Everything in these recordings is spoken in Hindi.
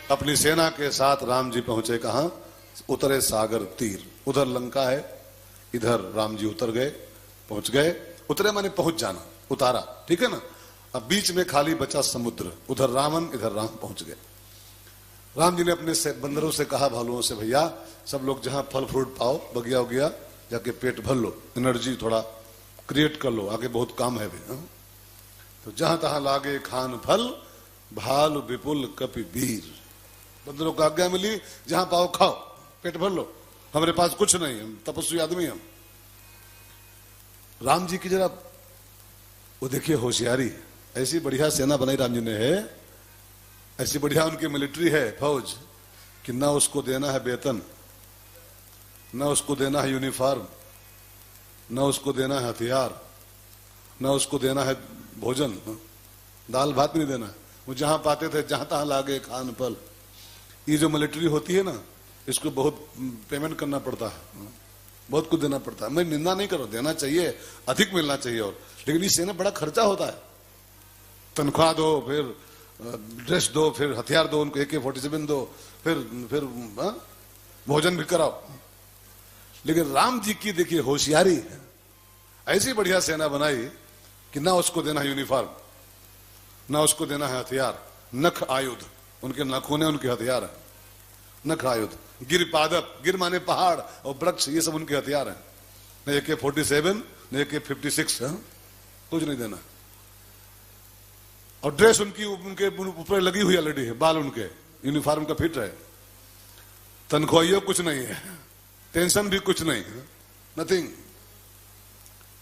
अपनी सेना के साथ राम जी पहुंचे कहां? उतरे सागर तीर। उधर लंका है, इधर राम जी उतर गए, पहुंच गए। उतरे माने पहुंच जाना, उतारा, ठीक है ना। अब बीच में खाली बचा समुद्र, उधर रावण इधर राम पहुंच गए। राम जी ने अपने बंदरों से कहा, भालुओं से, भैया सब लोग जहां फल फ्रूट पाओ, बगिया उगिया जाके पेट भर लो, एनर्जी थोड़ा क्रिएट कर लो, आगे बहुत काम है भी। तो जहां तहां लागे खान फल, भालु विपुल कपि वीर। बंदरों को आज्ञा मिली, जहां पाओ खाओ, पेट भर लो, हमारे पास कुछ नहीं, हम तपस्वी आदमी हम। राम जी की जरा वो देखिए होशियारी, ऐसी बढ़िया सेना बनाई राम जी ने है, ऐसी बढ़िया उनकी मिलिट्री है, फौज, कि ना उसको देना है वेतन, ना उसको देना है यूनिफॉर्म, ना उसको देना है हथियार, ना उसको देना है भोजन, दाल भात नहीं देना। वो जहां पाते थे जहां तहां लागे खान फल। ये जो मिलिट्री होती है ना, इसको बहुत पेमेंट करना पड़ता है, बहुत कुछ देना पड़ता है। मैं निंदा नहीं करो, देना चाहिए, अधिक मिलना चाहिए, और लेकिन इससे ना बड़ा खर्चा होता है। तनख्वाह दो, फिर ड्रेस दो, फिर हथियार दो उनको, AK-47 दो, फिर भोजन भी कराओ। लेकिन राम जी की देखिए होशियारी है, ऐसी बढ़िया सेना बनाई कि ना उसको देना है यूनिफॉर्म, ना उसको देना है हथियार, नख आयुध, उनके नाखून है, उनके हथियार है, नख आयुध। गिर पादप, गिर माने पहाड़ और वृक्ष, ये सब उनके हथियार हैं। न AK-47 न AK-56, कुछ नहीं देना। और ड्रेस उनकी उनके ऊपर लगी हुई ऑलरेडी है, बाल उनके यूनिफॉर्म का फिट है। तनख्वाहियों कुछ नहीं है, टेंशन भी कुछ नहीं है, नथिंग।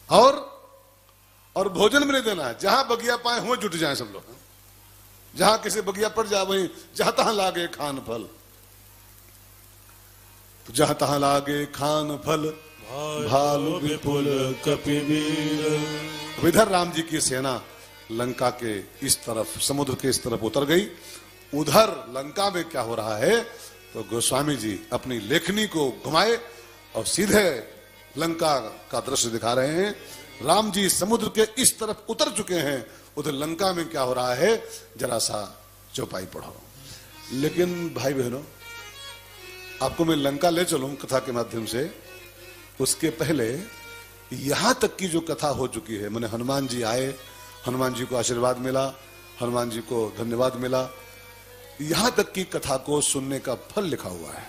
और भोजन भी नहीं देना है, जहां बगिया पाए हुए जुट जाए सब लोग, जहां किसी बगिया पड़ जाए वहीं जहां तहां लागे खान फल। तो जहां तहां लागे खान फल, भालु विपुल कपि वीर। इधर राम जी की सेना लंका के इस तरफ, समुद्र के इस तरफ उतर गई। उधर लंका में क्या हो रहा है, तो गोस्वामी जी अपनी लेखनी को घुमाए और सीधे लंका का दृश्य दिखा रहे हैं। राम जी समुद्र के इस तरफ उतर चुके हैं, उधर लंका में क्या हो रहा है, जरा सा चौपाई पढ़ो। लेकिन भाई बहनों, आपको मैं लंका ले चलूं कथा के माध्यम से, उसके पहले यहां तक की जो कथा हो चुकी है, मैंने हनुमान जी आए, हनुमान जी को आशीर्वाद मिला, हनुमान जी को धन्यवाद मिला, यहां तक की कथा को सुनने का फल लिखा हुआ है।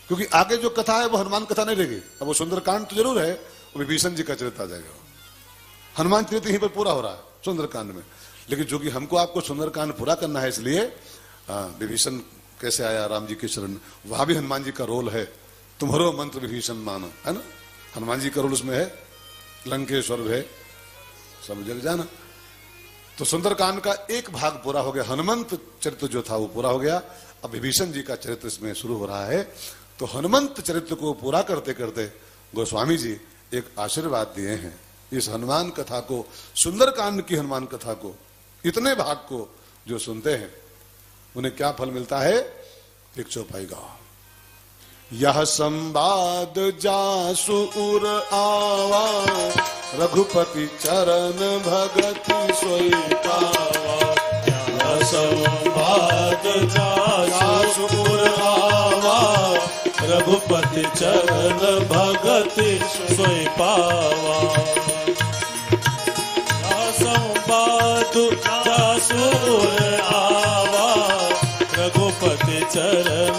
क्योंकि आगे जो कथा है वो हनुमान कथा नहीं रहेगी। अब वो सुंदरकांड तो जरूर है, वो विभीषण जी का चरित्र आ जाएगा। हनुमान चरित्र यहीं पर पूरा हो रहा है सुंदरकांड में। लेकिन जो कि हमको आपको सुंदरकांड पूरा करना है, इसलिए विभीषण कैसे आया राम जी के शरण, वहां भी हनुमान जी का रोल है। तुम्हारो मंत्र विभीषण मानो, है ना, हनुमान जी का रोल उसमें है। लंकेश्वर है, सब जग जाना। तो सुंदरकांड का एक भाग पूरा हो गया, हनुमंत चरित्र जो था वो पूरा हो गया। अब विभीषण जी का चरित्र इसमें शुरू हो रहा है। तो हनुमंत चरित्र को पूरा करते करते गोस्वामी जी एक आशीर्वाद दिए हैं। इस हनुमान कथा को, सुंदरकांड की हनुमान कथा को, इतने भाग को जो सुनते हैं उन्हें क्या फल मिलता है, एक चौपाई गाओ। यह संवाद जासु उर आवा, रघुपति चरण भगति सोई पावा। यह संवाद जासु उर आवा, रघुपति चरण भगति सोई पावा। यह संवाद जासु उर आवा, रघुपति चरण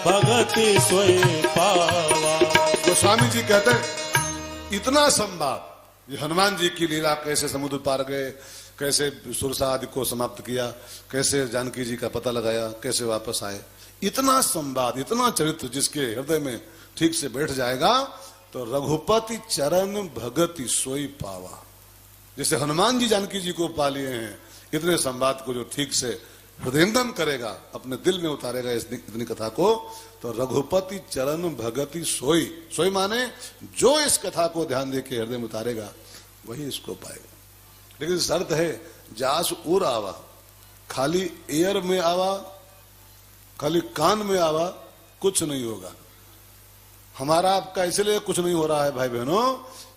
भगति सोई पावा। गोस्वामी जी कहते हैं इतना संवाद, ये हनुमान जी की लीला, कैसे समुद्र पार गए, कैसे सुरसा आदि को समाप्त किया, कैसे जानकी जी का पता लगाया, कैसे वापस आए, इतना संवाद, इतना चरित्र जिसके हृदय में ठीक से बैठ जाएगा तो रघुपति चरण भगति सोई पावा। जैसे हनुमान जी जानकी जी को पा लिए हैं, इतने संवाद को जो ठीक से हृदयंगम करेगा, अपने दिल में उतारेगा इतनी कथा को, तो रघुपति चरण भगति सोई, सोई माने जो इस कथा को ध्यान दे के हृदय में उतारेगा वही इसको पाएगा। लेकिन शर्त है, जास उर आवा, खाली एयर में आवा, खाली कान में आवा कुछ नहीं होगा। हमारा आपका इसलिए कुछ नहीं हो रहा है भाई बहनों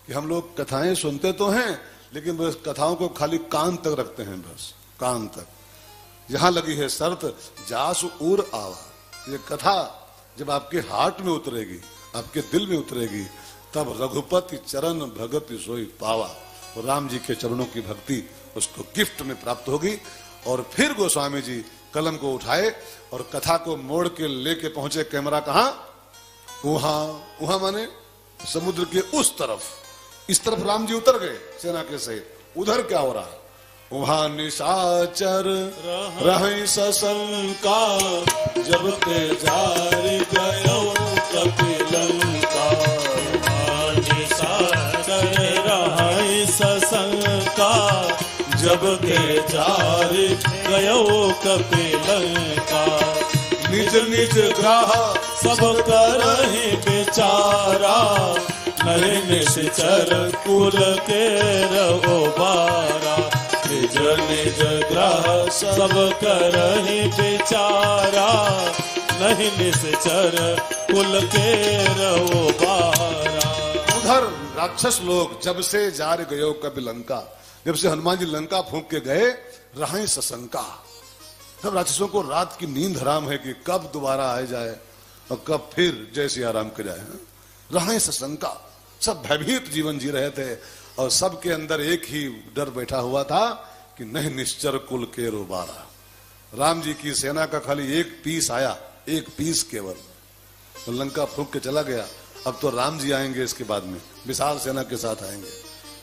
कि हम लोग कथाएं सुनते तो हैं, लेकिन बस कथाओं को खाली कान तक रखते हैं, बस कान तक। यहां लगी है शर्त, जासु उर आवा। ये कथा जब आपके हार्ट में उतरेगी, आपके दिल में उतरेगी, तब रघुपति चरण भगत सोई पावा। और राम जी के चरणों की भक्ति उसको गिफ्ट में प्राप्त होगी। और फिर गोस्वामी जी कलम को उठाए और कथा को मोड़ के लेके पहुंचे। कैमरा कहां? वहां। वहां माने समुद्र के उस तरफ। इस तरफ राम जी उतर गए सेना के सहित। उधर क्या हो रहा है? वहां निशाचर रहि सशंका, जब ते जारि गयो कपिलंका। वहां निशाचर रहि सशंका, जब ते जारि गयो कपिलंका। निज निज ग्राह सब करहि बेचारा, नहीं निश्चर कुल के रहो बारा। निज निज ग्रह सब करहि बेचारा, नहीं निश्चर कुल के रहो बारा। उधर राक्षस लोग जब से जार गयो कपिलंका, जब से हनुमान जी लंका फूंक के गए, रहे सशंका। तब राक्षसों को रात की नींद हराम है कि कब दोबारा आ जाए और कब फिर जय सिया राम के जाए। रहे सशंका, सब भयभीत जीवन जी रहे थे और सबके अंदर एक ही डर बैठा हुआ था कि नहीं निश्चर कुल के रोबारा। राम जी की सेना का खाली एक पीस आया, एक पीस केवल, तो लंका फूंक के चला गया। अब तो राम जी आएंगे, इसके बाद में विशाल सेना के साथ आएंगे,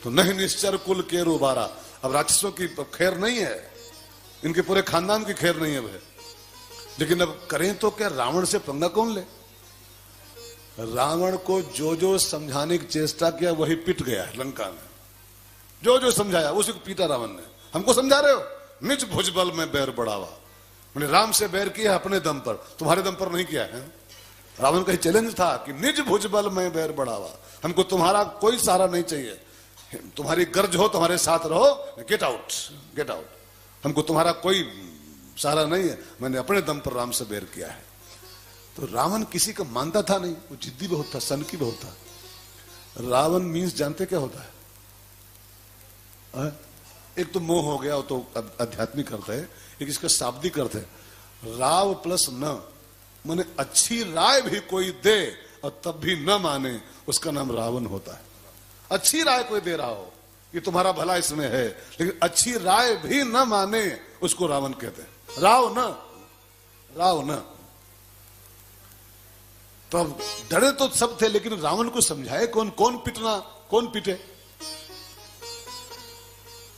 तो नहीं निश्चर कुल के रोबारा। अब राक्षसों की खैर नहीं है, इनके पूरे खानदान की खैर नहीं है वह। लेकिन अब करें तो क्या? रावण से पंगा कौन ले? रावण को जो जो समझाने की चेष्टा किया वही पिट गया है लंका में। जो जो समझाया उसी को पीटा रावण ने। हमको समझा रहे हो? निज भुजबल में बैर बढ़ावा। मैंने राम से बैर किया अपने दम पर, तुम्हारे दम पर नहीं किया है। रावण का चैलेंज था कि निज भुजबल में बैर बढ़ावा, हमको तुम्हारा कोई सहारा नहीं चाहिए। तुम्हारी गर्ज हो, तुम्हारे साथ रहो, गेट आउट, गेट आउट। हमको तुम्हारा कोई सहारा नहीं है। मैंने अपने दम पर राम से बैर किया है। तो रावण किसी का मानता था नहीं, वो जिद्दी बहुत था, सनकी बहुत था। रावण मीन्स जानते क्या होता है? एक तो मोह हो गया, वो तो आध्यात्मिक अर्थ है। एक इसका शाब्दिक अर्थ है, राव प्लस न, माने अच्छी राय भी कोई दे और तब भी न माने, उसका नाम रावण होता है। अच्छी राय कोई दे रहा हो कि तुम्हारा भला इसमें है, लेकिन अच्छी राय भी न माने, उसको रावण कहते हैं। राव न, राव न। तो अब डरे तो सब थे, लेकिन रावण को समझाए कौन? कौन पिटना, कौन पिटे?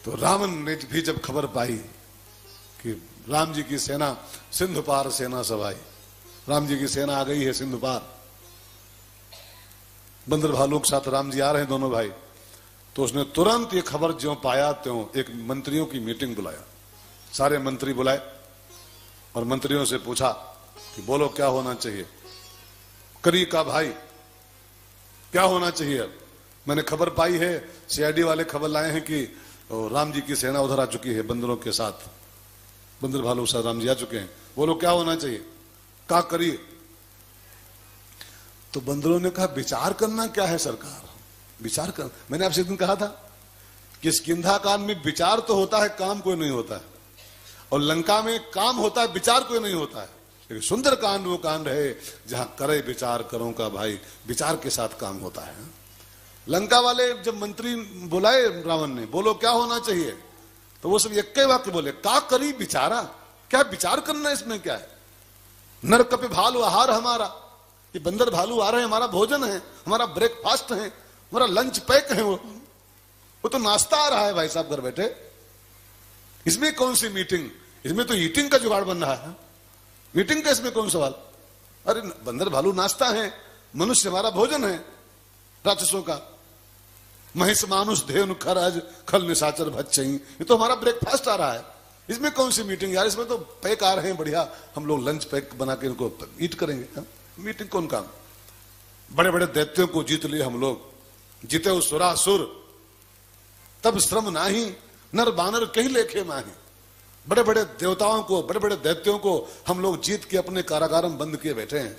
तो रावण ने भी जब खबर पाई कि राम जी की सेना सिंधु पार सेना सब आई, राम जी की सेना आ गई है सिंधु पार, बंदर भालू के साथ राम जी आ रहे हैं दोनों भाई, तो उसने तुरंत ये खबर ज्यों पाया त्यों एक मंत्रियों की मीटिंग बुलाया। सारे मंत्री बुलाए और मंत्रियों से पूछा कि बोलो क्या होना चाहिए। करी का भाई क्या होना चाहिए? अब मैंने खबर पाई है, सीआईडी वाले खबर लाए हैं कि राम जी की सेना उधर आ चुकी है बंदरों के साथ, बंदर भालू के साथ राम जी आ चुके हैं, बोलो क्या होना चाहिए, क्या करिए? तो बंदरों ने कहा विचार करना क्या है सरकार, विचार कर। मैंने आपसे एक दिन कहा था कि इस किंधा कांड में विचार तो होता है, काम कोई नहीं होता है, और लंका में काम होता है, विचार कोई नहीं होता है। लेकिन सुंदर कांड वो कांड है जहां करे विचार करो का भाई, विचार के साथ काम होता है। लंका वाले जब मंत्री बुलाए रावण ने, बोलो क्या होना चाहिए, तो वो सब एक ही वाक्य बोले, का करी विचारा। क्या विचार करना इसमें क्या है? नर कपि भालू आहार हमारा, ये बंदर भालू आ रहे हैं, हमारा भोजन है, हमारा ब्रेकफास्ट है, हमारा लंच पैक है। वो तो नाश्ता आ रहा है भाई साहब घर बैठे, इसमें कौन सी मीटिंग? इसमें तो ईटिंग का जुगाड़ बन रहा है, मीटिंग का इसमें कौन सवाल? अरे बंदर भालू नाश्ता है, मनुष्य हमारा भोजन है राक्षसों का। महिष मानुष धेनु खरज खल निशाचर भच्चई, ये तो हमारा ब्रेकफास्ट आ रहा है, इसमें कौन सी मीटिंग यार? इसमें तो पैक आ रहे हैं बढ़िया, हम लोग लंच पैक बना के इनको ईट करेंगे। हा? मीटिंग कौन काम? बड़े बड़े दैत्यों को जीत लिए हम लोग, जीते उसुरासुर तब श्रम नाही, नर बानर कहीं लेखे माही। बड़े बड़े देवताओं को, बड़े बड़े दैत्यों को हम लोग जीत के अपने कारागार में बंद किए बैठे हैं।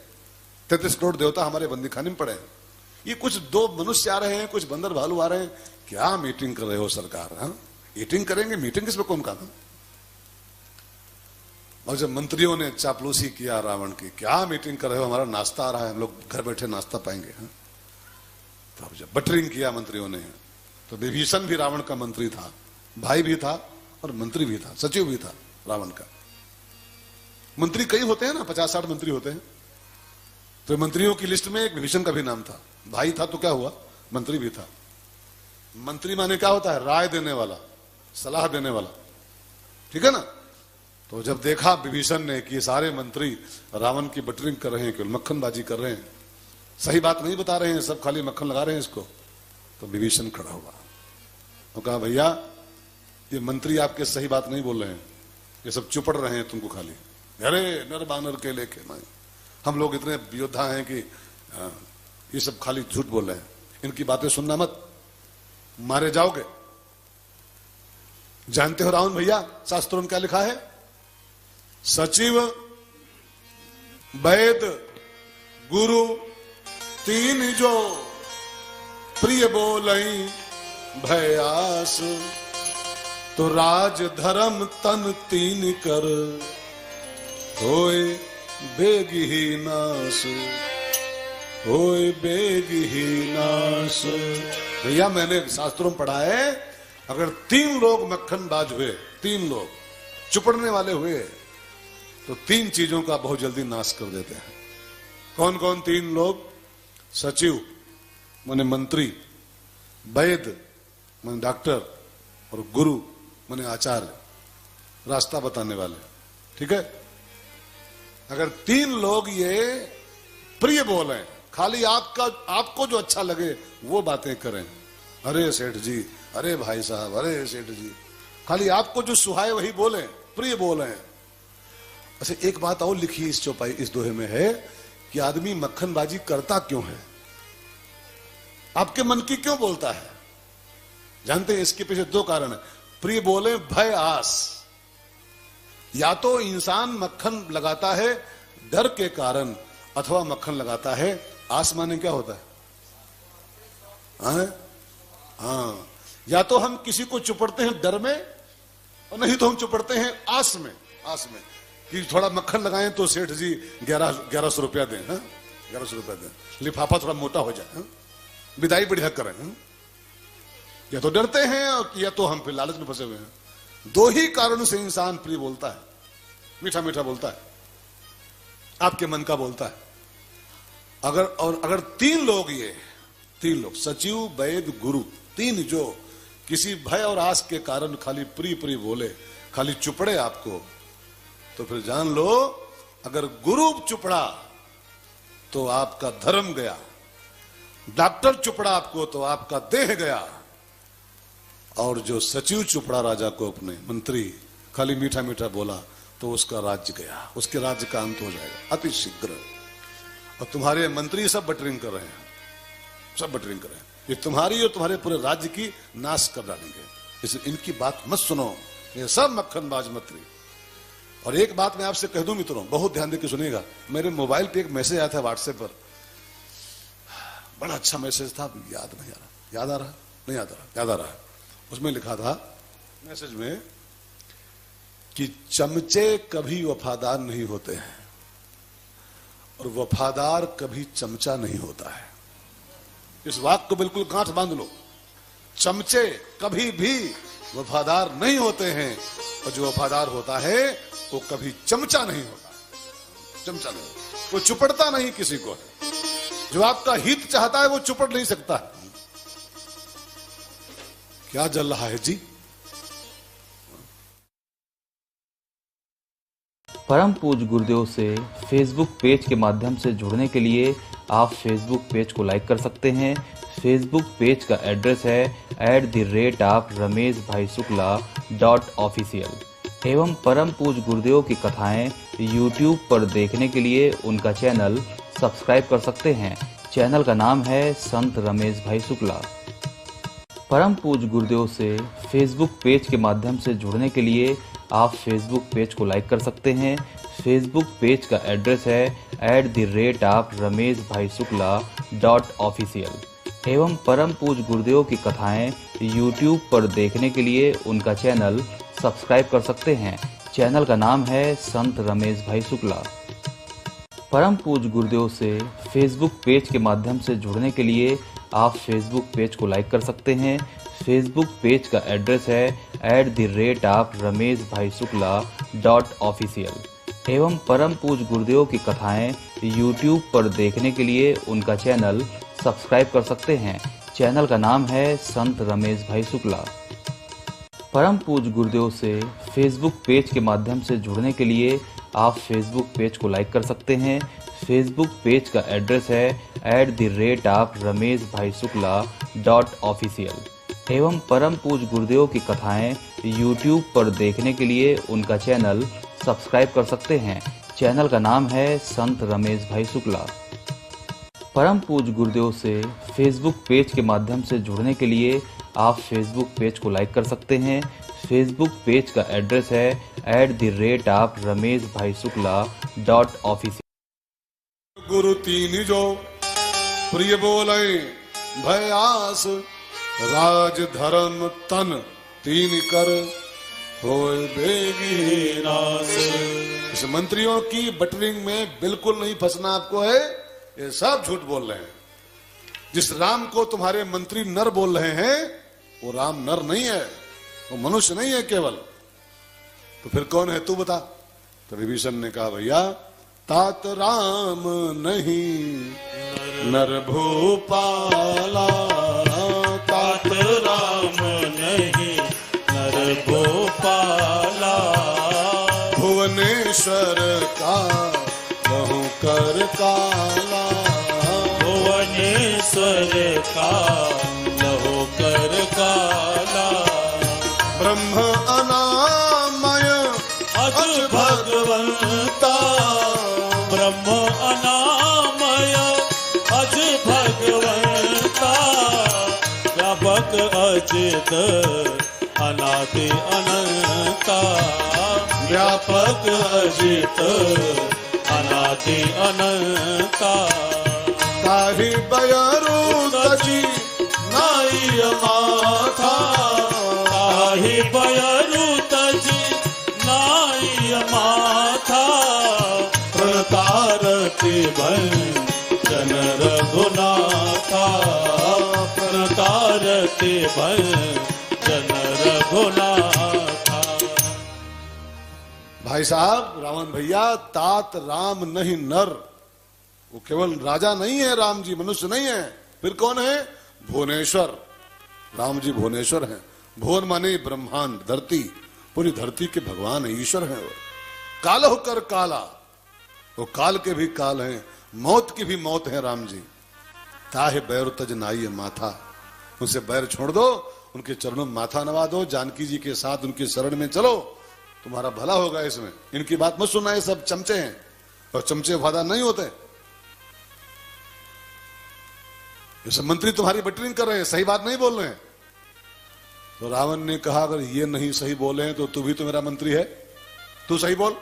33 करोड़ देवता हमारे बंदी खाने में पड़े हैं। ये कुछ दो मनुष्य आ रहे हैं, कुछ बंदर भालू आ रहे हैं, क्या मीटिंग कर रहे हो सरकार? हाँ ईटिंग करेंगे, मीटिंग किसमें कौन काम? और जब मंत्रियों ने चापलूसी किया रावण की, क्या मीटिंग कर रहे हो, हमारा नाश्ता आ रहा है, हम लोग घर बैठे नाश्ता पाएंगे। तो अब जब बटरिंग किया मंत्रियों ने, तो विभीषण भी रावण का मंत्री था, भाई भी था और मंत्री भी था, सचिव भी था रावण का। मंत्री कई होते हैं ना, 50-60 मंत्री होते हैं। तो मंत्रियों की लिस्ट में एक विभीषण का भी नाम था। भाई था तो क्या हुआ, मंत्री भी था। मंत्री माने क्या होता है, राय देने वाला, सलाह देने वाला, ठीक है ना। तो जब देखा विभीषण ने कि सारे मंत्री रावण की बटरिंग कर रहे हैं, केवल मक्खनबाजी कर रहे हैं, सही बात नहीं बता रहे हैं, सब खाली मक्खन लगा रहे हैं इसको, तो विभीषण खड़ा हुआ और कहा, भैया ये मंत्री आपके सही बात नहीं बोल रहे हैं, ये सब चुपड़ रहे हैं तुमको खाली। अरे नर बानर के लेके माए, हम लोग इतने योद्धा हैं कि ये सब खाली झूठ बोल रहे हैं, इनकी बातें सुनना मत, मारे जाओगे। जानते हो रावण भैया शास्त्रों में क्या लिखा है, सचिव वैद गुरु तीन जो प्रिय बोलई भयास, तो राज धर्म तन तीन कर होए बेग ही नाश, होए बेग ही नाश। भैया मैंने शास्त्रों में पढ़ा है, अगर 3 लोग मक्खनबाज हुए, 3 लोग चुपड़ने वाले हुए, तो 3 चीजों का बहुत जल्दी नाश कर देते हैं। कौन कौन 3 लोग, सचिव माने मंत्री, वैद्य माने डॉक्टर, और गुरु माने आचार्य, रास्ता बताने वाले, ठीक है। अगर 3 लोग ये प्रिय बोले, खाली आपको जो अच्छा लगे वो बातें करें, अरे सेठ जी, अरे भाई साहब, अरे सेठ जी, खाली आपको जो सुहाए वही बोले, प्रिय बोले। अच्छा एक बात और लिखी इस चौपाई, इस दोहे में है कि आदमी मक्खनबाजी करता क्यों है, आपके मन की क्यों बोलता है। जानते हैं इसके पीछे 2 कारण है। प्रिय बोले भय आस, या तो इंसान मक्खन लगाता है डर के कारण, अथवा मक्खन लगाता है आस माने क्या होता है, हाँ, या तो हम किसी को चुपड़ते हैं डर में, और नहीं तो हम चुपड़ते हैं आस में, कि थोड़ा मक्खन लगाएं तो सेठ जी 1100 रुपया दें, 1100 रुपया दें, लिफाफा थोड़ा मोटा हो जाए, विदाई बढ़िया करें। या तो डरते हैं या तो हम फिर लालच में फंसे हुए हैं। 2 ही कारणों से इंसान प्रिय बोलता है, मीठा मीठा बोलता है, आपके मन का बोलता है। अगर 3 लोग, ये 3 लोग सचिव वैद्य गुरु, 3 जो किसी भय और आस के कारण खाली प्रिय प्रिय बोले, खाली चुपड़े आपको, तो फिर जान लो अगर गुरु चुपड़ा तो आपका धर्म गया, डॉक्टर चुपड़ा आपको तो आपका देह गया, और जो सचिव चुपड़ा राजा को, अपने मंत्री, खाली मीठा मीठा बोला तो उसका राज्य गया, उसके राज्य का अंत हो जाएगा अति शीघ्र। और तुम्हारे मंत्री सब बटरिंग कर रहे हैं, सब बटरिंग कर रहे हैं, ये तुम्हारी और तुम्हारे पूरे राज्य की नाश कर डालेंगे, इसलिए इनकी बात मत सुनो, ये सब मक्खनबाज मंत्री। और एक बात मैं आपसे कह दूं मित्रों, बहुत ध्यान देकर सुनिएगा, मेरे मोबाइल पे एक मैसेज आया था व्हाट्सएप पर, बड़ा अच्छा मैसेज था, याद नहीं आ रहा, याद आ रहा, नहीं याद आ रहा, याद आ रहा है। उसमें लिखा था मैसेज में कि चमचे कभी वफादार नहीं होते हैं और वफादार कभी चमचा नहीं होता है। इस वाक्य को बिल्कुल गांठ बांध लो, चमचे कभी भी वफादार नहीं होते हैं और जो वफादार होता है वो कभी चमचा नहीं होता, चमचा नहीं, वो चुपड़ता नहीं किसी को, जो आपका हित चाहता है वो चुपड़ नहीं सकता है। क्या जल रहा है जी। परम पूज्य गुरुदेव से फेसबुक पेज के माध्यम से जुड़ने के लिए आप फेसबुक पेज को लाइक कर सकते हैं। फेसबुक पेज का एड्रेस है @RameshBhaiShukla.official। एवं परम पूज्य गुरुदेव की कथाएं यूट्यूब पर देखने के लिए उनका चैनल सब्सक्राइब कर सकते हैं। चैनल का नाम है संत रमेश भाई शुक्ला। परम पूज्य गुरुदेव से फेसबुक पेज के माध्यम से जुड़ने के लिए आप फेसबुक पेज को लाइक कर सकते हैं। फेसबुक पेज का एड्रेस है @RameshBhaiShukla.official। एवं परम पूज्य गुरुदेव की कथाएं यूट्यूब पर देखने के लिए उनका चैनल सब्सक्राइब कर सकते हैं। चैनल का नाम है संत रमेश भाई शुक्ला। परम पूज्य गुरुदेव से फेसबुक पेज के माध्यम से जुड़ने के लिए आप फेसबुक पेज को लाइक कर सकते हैं। फेसबुक पेज का एड्रेस है @RameshBhaiShukla.official एवं परम पूज्य गुरुदेव की कथाएं यूट्यूब पर देखने के लिए उनका चैनल सब्सक्राइब कर सकते हैं। चैनल का नाम है संत रमेश भाई शुक्ला। परम पूज्य गुरुदेव से फेसबुक पेज के माध्यम से जुड़ने के लिए आप फेसबुक पेज को लाइक कर सकते हैं। फेसबुक पेज का एड्रेस है @RameshBhaiShukla.official एवं परम पूज्य गुरुदेव की कथाएं यूट्यूब पर देखने के लिए उनका चैनल सब्सक्राइब कर सकते हैं। चैनल का नाम है संत रमेश भाई शुक्ला। परम पूज्य गुरुदेव से फेसबुक पेज के माध्यम से जुड़ने के लिए आप फेसबुक पेज को लाइक कर सकते हैं। फेसबुक पेज का एड्रेस है @RameshBhaiShukla.official। गुरु तीन जो प्रिय बोले भयास, राज धर्म तन तीन कर होए बेगी नास। इस मंत्रियों की बटरिंग में बिल्कुल नहीं फंसना आपको है, ये सब झूठ बोल रहे हैं। जिस राम को तुम्हारे मंत्री नर बोल रहे हैं वो राम नर नहीं है, वो मनुष्य नहीं है केवल। तो फिर कौन है तू बता। तो विभीषण ने कहा भैया तात राम नहीं नर भूपाला, तात राम नहीं नर भूपाला, भुवनेश्वर का बहु कर काला, भुवनेश्वर का लहो कर काला, ब्रह्म अनामय अज भगवंता, ब्रह्म अनामय अज भगवंता, व्यापक अजित अनादि अनंता, व्यापक अजित अनादि अनंता, ताहि बयरु तजी नाई माथा, ताहि बयरु तजी नाई माथा, प्रणतारति भंजन रघुनाथा, प्रणतारति भंजन रघुनाथा। भाई साहब रावण भैया तात राम नहीं नर, वो केवल राजा नहीं है राम जी, मनुष्य नहीं है। फिर कौन है? भुवनेश्वर। राम जी भुवनेश्वर हैं। भुवन माने ब्रह्मांड, धरती, पूरी धरती के भगवान है, ईश्वर है वो। काल होकर काला, वो काल के भी काल हैं, मौत की भी मौत है राम जी। ताहे बैर तज नाई माथा, उनसे बैर छोड़ दो, उनके चरणों में माथा नवा दो, जानकी जी के साथ उनके शरण में चलो, तुम्हारा भला होगा। इसमें इनकी बात मत सुनना, ये सब चमचे हैं और चमचे वफादार नहीं होते। ये सब मंत्री तुम्हारी बटरिंग कर रहे हैं, सही बात नहीं बोल रहे हैं। तो रावण ने कहा अगर ये नहीं सही बोले हैं तो तू भी तो मेरा मंत्री है, तू सही बोल,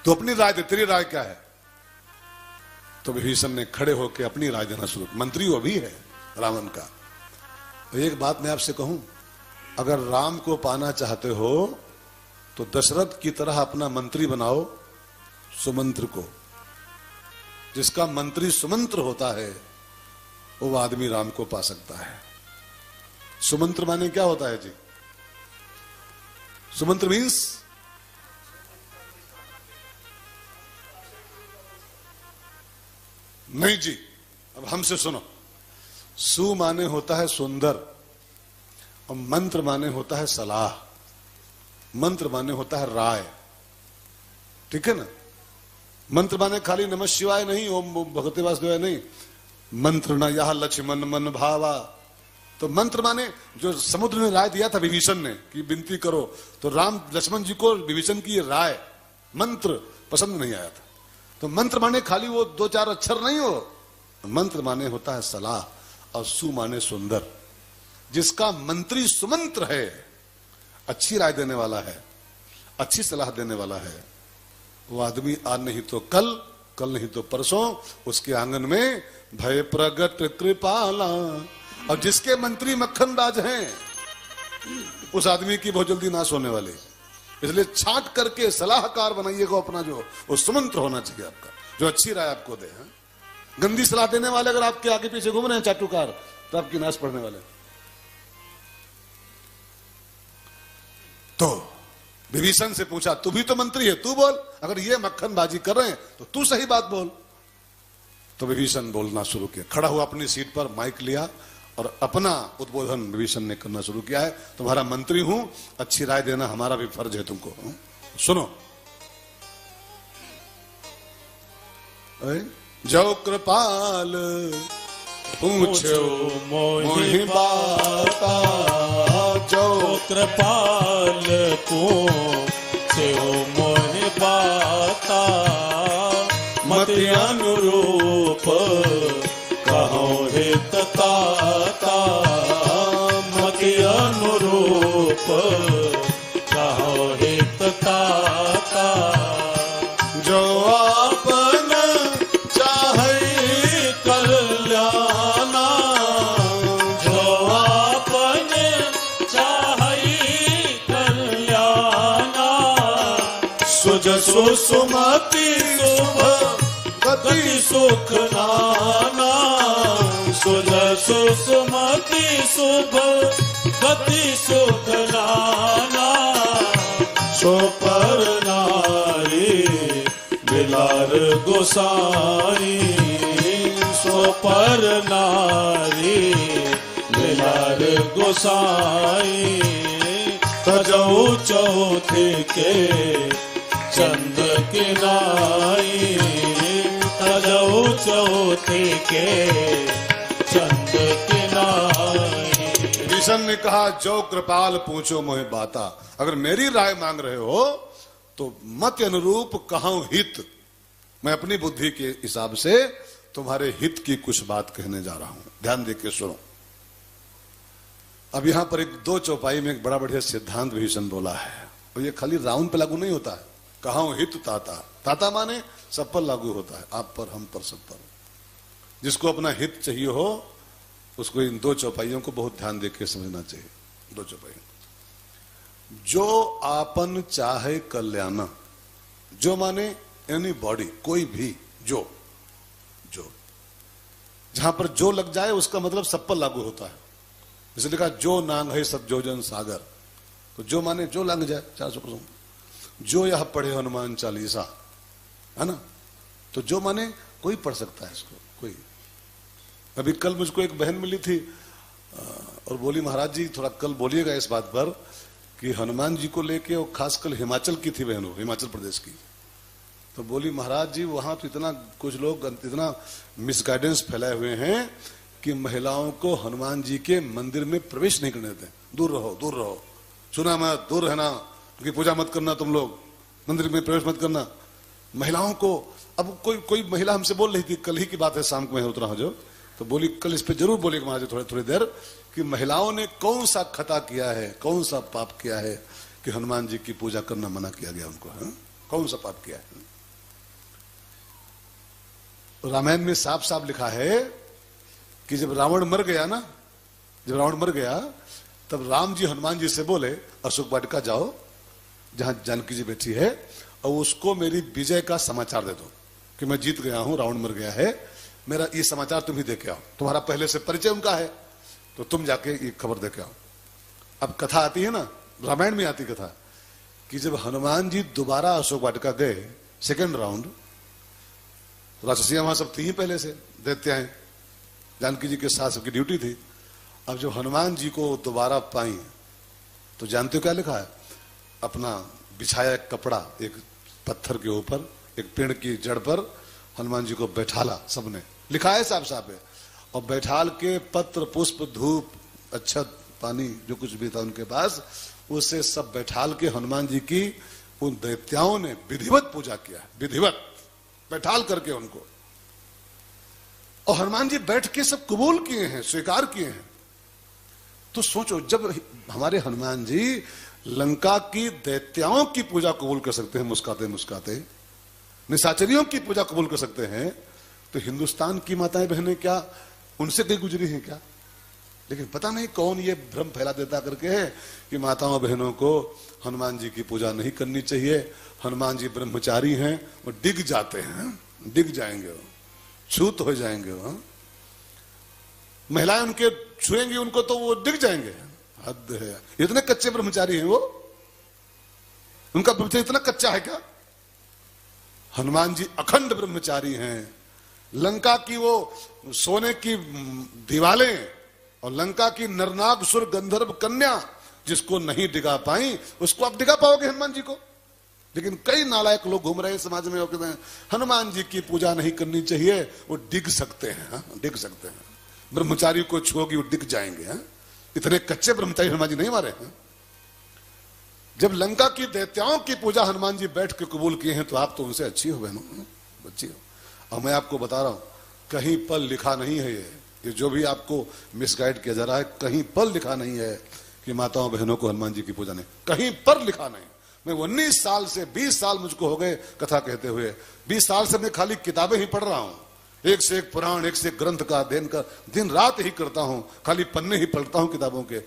तू अपनी राय दे, तेरी राय क्या है। तो विभीषण ने खड़े होकर अपनी राय देना शुरू, मंत्री वो भी है रावण का। तो एक बात मैं आपसे कहूं, अगर राम को पाना चाहते हो तो दशरथ की तरह अपना मंत्री बनाओ सुमंत्र को। जिसका मंत्री सुमंत्र होता है वो आदमी राम को पा सकता है। सुमंत्र माने क्या होता है जी? सुमंत्र मीन्स नहीं जी, अब हमसे सुनो। सु माने होता है सुंदर और मंत्र माने होता है सलाह, मंत्र माने होता है राय, ठीक है ना। मंत्र माने खाली नमः शिवाय नहीं, ओम भगवते वासुदेवाय नहीं। मंत्र न यह लक्ष्मण मन भावा, तो मंत्र माने जो समुद्र ने राय दिया था विभीषण ने कि विनती करो, तो राम लक्ष्मण जी को विभीषण की राय मंत्र पसंद नहीं आया था। तो मंत्र माने खाली वो दो चार अक्षर नहीं हो, मंत्र माने होता है सलाह, और सु माने सुंदर। जिसका मंत्री सुमंत्र है, अच्छी राय देने वाला है, अच्छी सलाह देने वाला है, वो आदमी आज नहीं तो कल, कल नहीं तो परसों उसके आंगन में भय प्रगट कृपाला। और जिसके मंत्री मक्खन राज हैं उस आदमी की बहुत जल्दी नाश होने वाली। इसलिए छांट करके सलाहकार बनाइएगा अपना, जो वो सुमंत्र होना चाहिए आपका, जो अच्छी राय आपको दे। गंदी सलाह देने वाले अगर आपके आगे पीछे घूम रहे हैं चाटुकार, तो आपकी नाश पढ़ने वाले। तो विभीषण से पूछा, तू भी तो मंत्री है, तू बोल, अगर ये मक्खनबाजी कर रहे हैं तो तू सही बात बोल। तो विभीषण बोलना शुरू किया, खड़ा हुआ अपनी सीट पर माइक लिया और अपना उद्बोधन विभीषण ने करना शुरू किया है। तुम्हारा मंत्री हूं, अच्छी राय देना हमारा भी फर्ज है तुमको। सुनो, जो कृपाल पूछो मोहि बाता, जो कृपाल पूछो मोहि बाता, मति अनुरूप कहो हित ताता, मति अनुरूप कहो हित ताता। जो आपन चाहे कल्याणा, जो आपने चाहे कल्याणा, सुजसु सुमति शुभ गति सुख नाना, सुजसु सुमति शुभ गति सुख नाना, सो पर नारी बिलार गोसाई, सो पर नारी बिलार गोसाई। तजऊ चौथे के चंद किनाई, तजऊ चौथे के चंद किनाई। विभीषण ने कहा, जो कृपाल पूछो मोहि बाता, अगर मेरी राय मांग रहे हो तो मत अनुरूप कहूं हित, मैं अपनी बुद्धि के हिसाब से तुम्हारे हित की कुछ बात कहने जा रहा हूं, ध्यान देके सुनो। अब यहां पर एक दो चौपाई में एक बड़ा बढ़िया सिद्धांत विभीषण बोला है, और ये खाली राउंड पे लागू नहीं होता है। कहूं हित ताता, ताता माने सब पर लागू होता है, आप पर, हम पर, सब पर। जिसको अपना हित चाहिए हो उसको इन दो चौपाइयों को बहुत ध्यान देके समझना चाहिए। दो चौपाइयों, जो आपन चाहे कल्याण, जो माने एनी बॉडी, कोई भी, जो जो जहां पर जो लग जाए उसका मतलब सब पर लागू होता है। इसलिए कहा, जो नांग है सब जोजन सागर, तो जो माने जो लग जाए 400%। जो यह पढ़े हनुमान चालीसा, है ना, तो जो माने कोई पढ़ सकता है इसको, कोई। अभी कल मुझको एक बहन मिली थी और बोली, महाराज जी थोड़ा कल बोलिएगा इस बात पर कि हनुमान जी को लेके, और खासकर हिमाचल की थी बहन, हिमाचल प्रदेश की। तो बोली, महाराज जी वहां तो इतना कुछ लोग इतना मिसगाइडेंस फैलाए हुए हैं कि महिलाओं को हनुमान जी के मंदिर में प्रवेश नहीं करने देते, दूर रहो, दूर रहो, सुना मत, दूर रहना, उनकी पूजा मत करना, तुम लोग मंदिर में प्रवेश मत करना महिलाओं को। अब कोई महिला हमसे बोल रही थी, कल ही की बात है, शाम को मैं उतरा हूं जो, तो बोली कल इस पे जरूर बोलेगा महाराज थोड़ी थोड़ी देर, कि महिलाओं ने कौन सा खता किया है, कौन सा पाप किया है कि हनुमान जी की पूजा करना मना किया गया उनको, है? कौन सा पाप किया है? रामायण में साफ साफ लिखा है कि जब रावण मर गया ना, जब रावण मर गया तब राम जी हनुमान जी से बोले, अशोक वाटिका जाओ जहां जानकी जी बैठी है, और उसको मेरी विजय का समाचार दे दो कि मैं जीत गया हूं, रावण मर गया है, मेरा ये समाचार तुम ही दे के आओ, तुम्हारा पहले से परिचय उनका है, तो तुम जाके ये खबर दे के आओ। अब कथा आती है ना, रामायण में आती कथा, कि जब हनुमान जी दोबारा अशोक वाटिका गए सेकेंड राउंड, राक्षसियां वहां सब थी ही पहले से, दैत्याएं, जानकी जी के साथ सबकी ड्यूटी थी। अब जब हनुमान जी को दोबारा पाई तो जानते हो क्या लिखा है? अपना बिछाया एक कपड़ा एक पत्थर के ऊपर, एक पेड़ की जड़ पर हनुमान जी को बैठाला, सबने लिखा है साफ साफ है, और बैठाल के पत्र पुष्प धूप अच्छत पानी जो कुछ भी था उनके पास, उससे सब बैठाल के हनुमान जी की उन दैत्याओं ने विधिवत पूजा किया, विधिवत बैठाल करके उनको, और हनुमान जी बैठ के सब कबूल किए हैं, स्वीकार किए हैं। तो सोचो, जब हमारे हनुमान जी लंका की दैत्याओं की पूजा कबूल कर सकते हैं मुस्काते मुस्काते, निशाचरियों की पूजा कबूल कर सकते हैं, तो हिंदुस्तान की माताएं बहनें क्या उनसे कहीं गुजरी हैं क्या? लेकिन पता नहीं कौन ये भ्रम फैला देता करके है कि माताओं बहनों को हनुमान जी की पूजा नहीं करनी चाहिए, हनुमान जी ब्रह्मचारी हैं, वो डिग जाते हैं, डिग जाएंगे, वो छूत हो जाएंगे, वो महिलाएं उनके छुएंगी उनको तो वो डिग जाएंगे। हद है, इतने कच्चे ब्रह्मचारी हैं वो, उनका ब्रह्मचर्य इतना कच्चा है क्या? हनुमान जी अखंड ब्रह्मचारी हैं। लंका की वो सोने की दीवालें और लंका की नरनाग सुर गंधर्व कन्या जिसको नहीं डिगा पाई, उसको आप डिगा पाओगे हनुमान जी को? लेकिन कई नालायक लोग घूम रहे हैं समाज में, वो कहते हैं हनुमान जी की पूजा नहीं करनी चाहिए, वो डिग सकते हैं। हाँ, डिग सकते हैं, ब्रह्मचारी को छुओगी वो डिग जाएंगे। हाँ? इतने कच्चे ब्रह्मचारी हनुमान जी नहीं मारे हैं। जब लंका की दैत्याओं की पूजा हनुमान जी बैठ के कबूल किए हैं तो आप तो उनसे अच्छी हो बहनों, बच्ची हो। और मैं आपको बता रहा हूं, कहीं पर लिखा नहीं है ये जो भी आपको मिसगाइड किया जा रहा है, कहीं पर लिखा नहीं है कि माताओं बहनों को हनुमान जी की पूजा नहीं, कहीं पर लिखा नहीं। मैं 19 साल से 20 साल मुझको हो गए कथा कहते हुए, 20 साल से मैं खाली किताबें ही पढ़ रहा हूं, एक से एक पुराण, एक से एक ग्रंथ का अध्ययन कर दिन रात ही करता हूं, खाली पन्ने ही पढ़ता हूं किताबों के।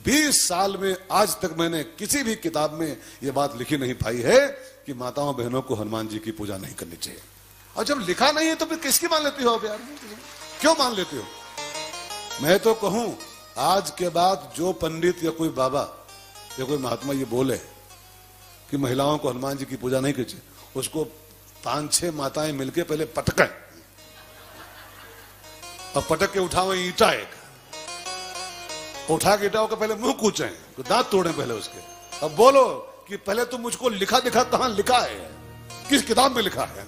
20 साल में आज तक मैंने किसी भी किताब में यह बात लिखी नहीं पाई है कि माताओं बहनों को हनुमान जी की पूजा नहीं करनी चाहिए। और जब लिखा नहीं है तो फिर किसकी मान लेती हो आप यार? क्यों मान लेती हो? मैं तो कहूं आज के बाद जो पंडित या कोई बाबा या कोई महात्मा ये बोले कि महिलाओं को हनुमान जी की पूजा नहीं करनी चाहिए, उसको 5-6 माताएं मिलके पहले पटकें और पटक के उठाओ ईटा, एक उठा के ईटा का पहले मुंह कूचें, दांत तोड़ें पहले उसके, अब बोलो कि पहले तुम मुझको लिखा दिखा, कहां लिखा है, किस किताब में लिखा है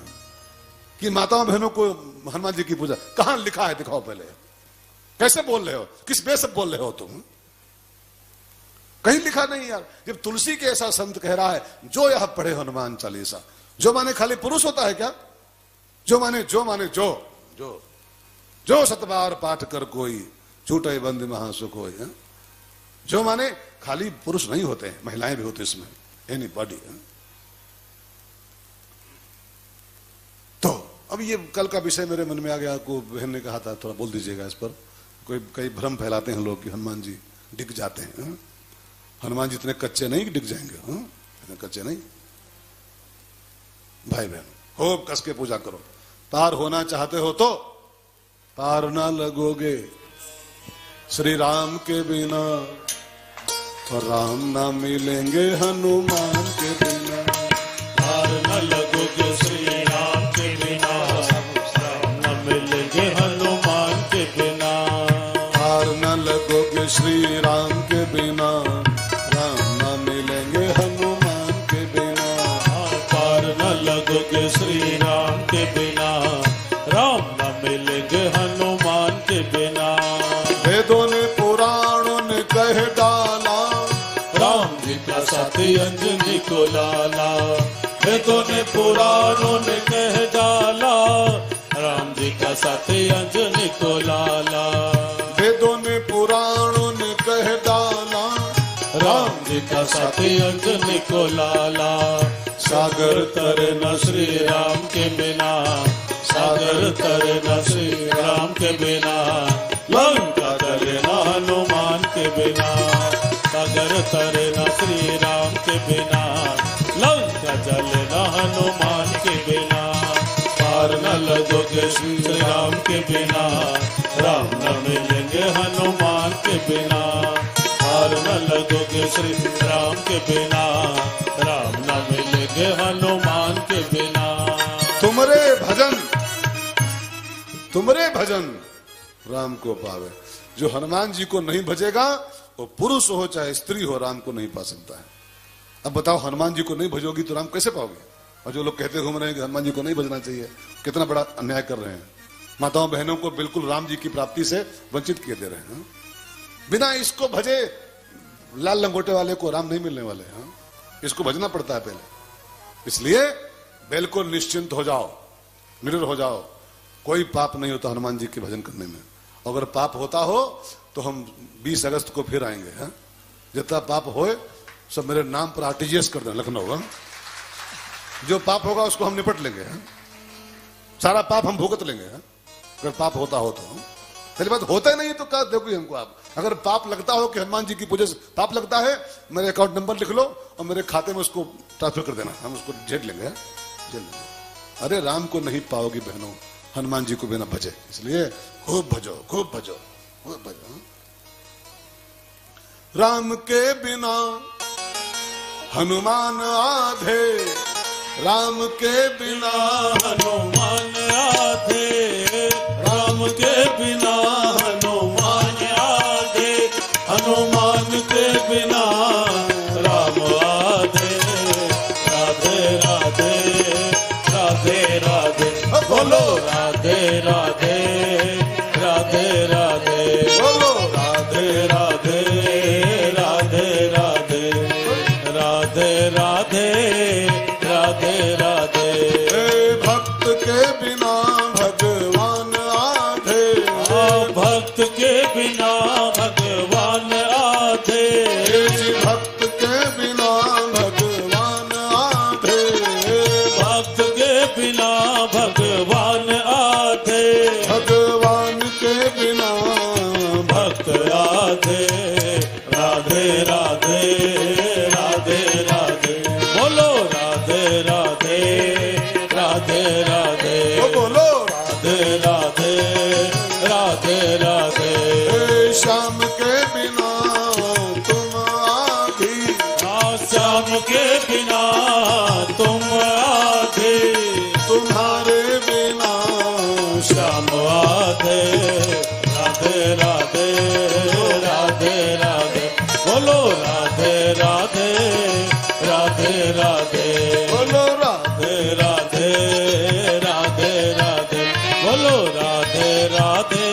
कि माताओं बहनों को हनुमान जी की पूजा, कहां लिखा है दिखाओ पहले। कैसे बोल रहे हो, किस बेस से बोल रहे हो तुम? कहीं लिखा नहीं यार। जब तुलसी के ऐसा संत कह रहा है जो यह पढ़े हनुमान चालीसा, जो माने खाली पुरुष होता है क्या? जो माने जो जो सतबार पाठ कर कोई छूटे बंद महासुख हो। जो माने खाली पुरुष नहीं होते हैं, महिलाएं भी होती इसमें, एनी बॉडी। तो अब ये कल का विषय मेरे मन में आ गया, को बहन ने कहा था थोड़ा बोल दीजिएगा इस पर। कोई कई भ्रम फैलाते हैं लोग कि हनुमान जी डिग जाते हैं। हनुमान जी इतने कच्चे नहीं कि डिग जाएंगे, इतने कच्चे नहीं। भाई बहन खूब कस के पूजा करो, पार होना चाहते हो तो पार ना लगोगे श्री राम के बिना, और राम ना मिलेंगे हनुमान के बिना। पार न लगोगे श्री राम के बिना, राम न मिलेंगे हनुमान के बिना। पार न लगोगे श्री राम के बिना, राम न मिलेंगे हनुमान के बिना। पार न लगोगे श्री राम के बिना, राम न मिलेंगे हनुमान के बिना। वेदों ने पुराणों ने कह डाला, राम जी का साथी अंजनी को लाला। वेदों ने पुराणों ने कह डाला, राम जी का साथी अंजनी को लाला। वेदों ने पुराणों ने कह डाला, राम जी का साथी अंजनी को लाला। सागर तरे न श्री राम के बिना, सागर तरे न श्री राम के बिना। लंका तरे न हनुमान के बिना, सागर तरे न श्री राम के बिना। लंका जले न हनुमान के बिना। पार न लगोगे श्री राम के बिना, राम न मिलेंगे हनुमान के बिना। पार न लगोगे श्री राम के बिना, राम न मिलेंगे हनुमान के बिना। तुमरे भजन राम को पावे। जो हनुमान जी को नहीं भजेगा वो पुरुष हो चाहे स्त्री हो, राम को नहीं पा सकता है। अब बताओ हनुमान जी को नहीं भजोगी तो राम कैसे पाओगे? और जो लोग कहते घूम रहे हैं कि हनुमान जी को नहीं भजना चाहिए, कितना बड़ा अन्याय कर रहे हैं। माताओं बहनों को बिल्कुल राम जी की प्राप्ति से वंचित किए दे रहे हैं। बिना इसको भजे लाल लंगोटे वाले को राम नहीं मिलने वाले हैं। इसको भजना पड़ता है पहले। इसलिए बिल्कुल निश्चिंत हो जाओ, निडर हो जाओ। कोई पाप नहीं होता हनुमान जी के भजन करने में। अगर पाप होता हो तो हम 20 अगस्त को फिर आएंगे। जितना पाप होए सब मेरे नाम पर आरटीजीएस कर दें लखनऊ। जो पाप होगा उसको हम निपट लेंगे। सारा पाप हम भुगत लेंगे अगर पाप होता हो तो। पहली बात होता ही नहीं तो क्या देखो हमको। आप अगर पाप लगता हो कि हनुमान जी की पूजा से पाप लगता है, मेरे अकाउंट नंबर लिख लो और मेरे खाते में उसको ट्रांसफर कर देना, हम उसको झेल लेंगे, झेल लेंगे। अरे राम को नहीं पाओगी बहनों, हनुमान जी को बिना भजे, इसलिए खूब भजो, खूब भजो, खूब भजो। राम के बिना हनुमान आधे, राम के बिना हनुमान आधे, राम के बिना हनुमान आधे, हनुमान के बिना राम आधे। राधे राधे राधे राधे बोलो, राधे राधे राधे राधे बोलो, राधे राधे राधे राधे राधे राधे राधे राधे। भक्त के बिना भगवान आधे, भक्त के बिना भगवान आधे, भक्त के बिना भगवान आधे, भक्त के बिना भगवान आधे, भगवान के बिना भक्त आधे। राधे राधे राधे राधे बोलो, राधे राधे राधे राधे बोलो। राधे राधे राधे राधे। श्याम के बिना तुम आधी, श्याम के बिना तुम आधे, तुम्हारे बिना श्याम आधे। राधे राधे राधे राधे बोलो, राधे राधे राधे राधे बोलो। राधे राधे राधे राधे बोलो, राधे राधे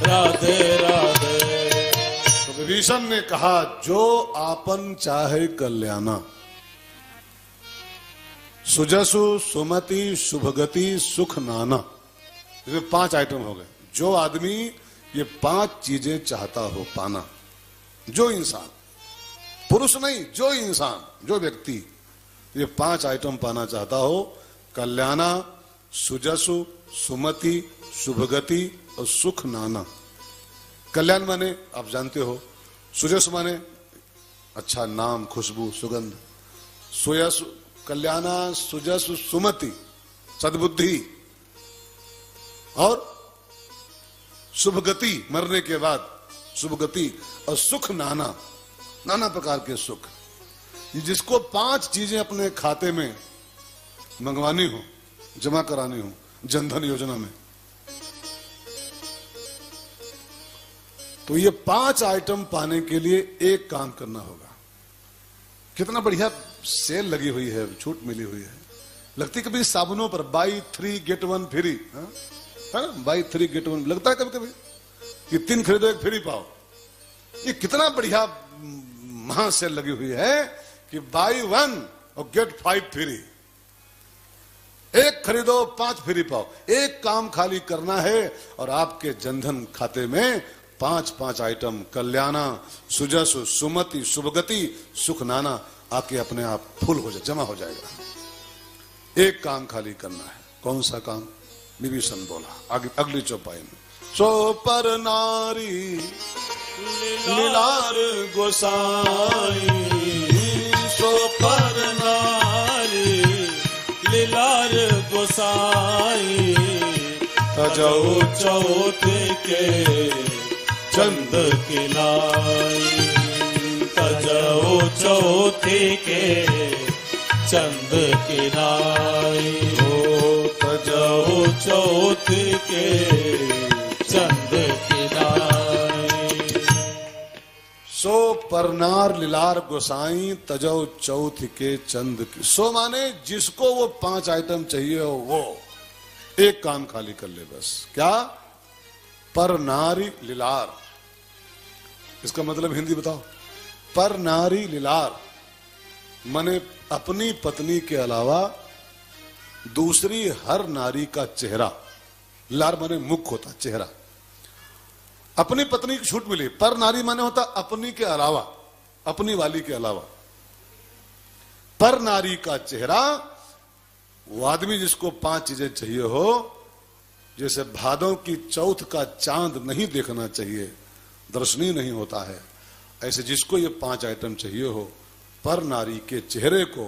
राधे राधे। तो विभीषण ने कहा, जो आपन चाहे कल्याणा, सुजसु सुमति शुभगति सुख नाना। ये 5 आइटम हो गए। जो आदमी ये 5 चीजें चाहता हो पाना, जो इंसान, पुरुष नहीं, जो इंसान, जो व्यक्ति ये 5 आइटम पाना चाहता हो, कल्याणा, सुजसु सुमति शुभगति और सुख नाना। कल्याण माने आप जानते हो, सुजस माने अच्छा नाम, खुशबू, सुगंध। सुयस कल्याणा सुजस सुमति सद्बुद्धि, और शुभ गति मरने के बाद शुभ गति, और सुख नाना, नाना प्रकार के सुख। जिसको 5 चीजें अपने खाते में मंगवानी हो, जमा करानी हो जनधन योजना में, तो ये 5 आइटम पाने के लिए एक काम करना होगा। कितना बढ़िया सेल लगी हुई है, छूट मिली हुई है। लगती कभी साबुनों पर बाई 3 गेट 1 फ्री, है ना, बाई 3 गेट 1 लगता है कभी कभी कि 3 खरीदो 1 फ्री पाओ। ये कितना बढ़िया महा सेल लगी हुई है कि बाई 1 और गेट 5 फ्री, 1 खरीदो 5 फ्री पाओ। एक काम खाली करना है और आपके जनधन खाते में 5 आइटम कल्याणा सुजसु सुमति शुभगति सुख नाना आके अपने आप फुल हो जाए, जमा हो जाएगा। एक काम खाली करना है। कौन सा काम? विभीषण बोला आगे अगली चौपाई में, सो पर नारी लीलार गोसाई, सो पर नारी लीलार गोसाई, तजौ चौथ के चंद की लाई, तजौ चौथ के चंद की लाई, हो तजौ चौथ के चंद की लाई। सो परनार लीलार गोसाई तजौ चौथ के चंद की। सो माने जिसको वो 5 आइटम चाहिए हो वो एक काम खाली कर ले बस। क्या? पर नारी लीलार। इसका मतलब हिंदी बताओ। पर नारी लीलार माने अपनी पत्नी के अलावा दूसरी हर नारी का चेहरा। लार माने मुख होता, चेहरा। अपनी पत्नी की छूट मिली। पर नारी माने होता अपनी के अलावा, अपनी वाली के अलावा। पर नारी का चेहरा, वो आदमी जिसको 5 चीजें चाहिए हो जैसे भादों की चौथ का चांद नहीं देखना चाहिए, दर्शनीय नहीं होता है, ऐसे जिसको ये 5 आइटम चाहिए हो, पर नारी के चेहरे को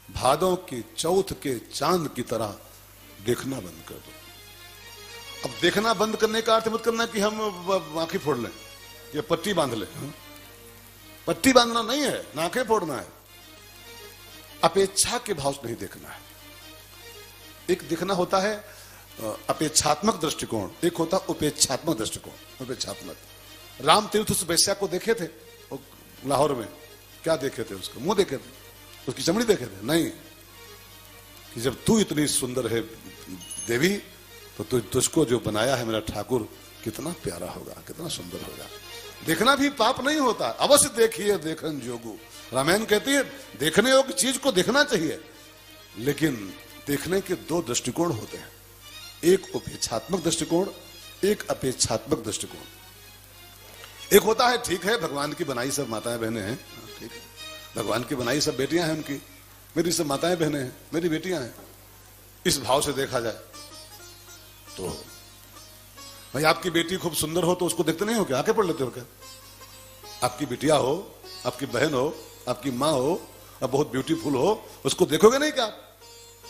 भादों की चौथ के चांद की तरह देखना बंद कर दो। अब देखना बंद करने का अर्थ मत करना कि हम आंखें फोड़ लें या पट्टी बांध लें। पट्टी बांधना नहीं है, आंखें फोड़ना है। अपेक्षा के भाव से नहीं देखना है। एक देखना होता है अपेक्षात्मक दृष्टिकोण, एक होता उपेक्षात्मक दृष्टिकोण। उपेक्षात्मक राम तीर्थ उस वैश्या को देखे थे लाहौर में, क्या देखे थे? उसका मुंह देखे थे, उसकी चमड़ी देखे थे? नहीं, कि जब तू इतनी सुंदर है देवी तो तुझको जो बनाया है मेरा ठाकुर कितना प्यारा होगा, कितना सुंदर होगा। देखना भी पाप नहीं होता, अवश्य देखिए देखन जोगु। रामायण कहती है देखने योग्य चीज को देखना चाहिए, लेकिन देखने के 2 दृष्टिकोण होते हैं, एक उपेक्षात्मक दृष्टिकोण, एक अपेक्षात्मक दृष्टिकोण। एक होता है ठीक है भगवान की बनाई सब माताएं बहनें हैं, ठीक है, भगवान की बनाई सब बेटियां हैं उनकी, मेरी सब माताएं बहनें हैं, मेरी बेटियां हैं, इस भाव से देखा जाए तो भाई आपकी बेटी खूब सुंदर हो तो उसको देखते नहीं हो क्या? आके पढ़ लेते हो क्या? आपकी बिटिया हो, आपकी बहन हो, आपकी माँ हो, अब बहुत ब्यूटीफुल हो, उसको देखोगे नहीं क्या?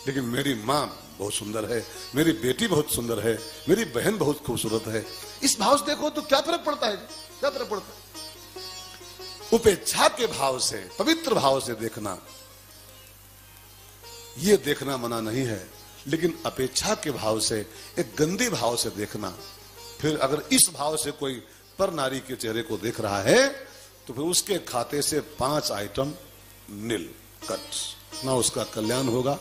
लेकिन मेरी माँ बहुत सुंदर है, मेरी बेटी बहुत सुंदर है, मेरी बहन बहुत खूबसूरत है, इस भाव से देखो तो क्या फर्क पड़ता है? क्या फर्क पड़ता है? उपेक्षा के भाव से, पवित्र भाव से देखना, ये देखना मना नहीं है, लेकिन अपेक्षा के भाव से, एक गंदी भाव से देखना। फिर अगर इस भाव से कोई पर नारी के चेहरे को देख रहा है तो फिर उसके खाते से 5 आइटम नील कट। ना उसका कल्याण होगा,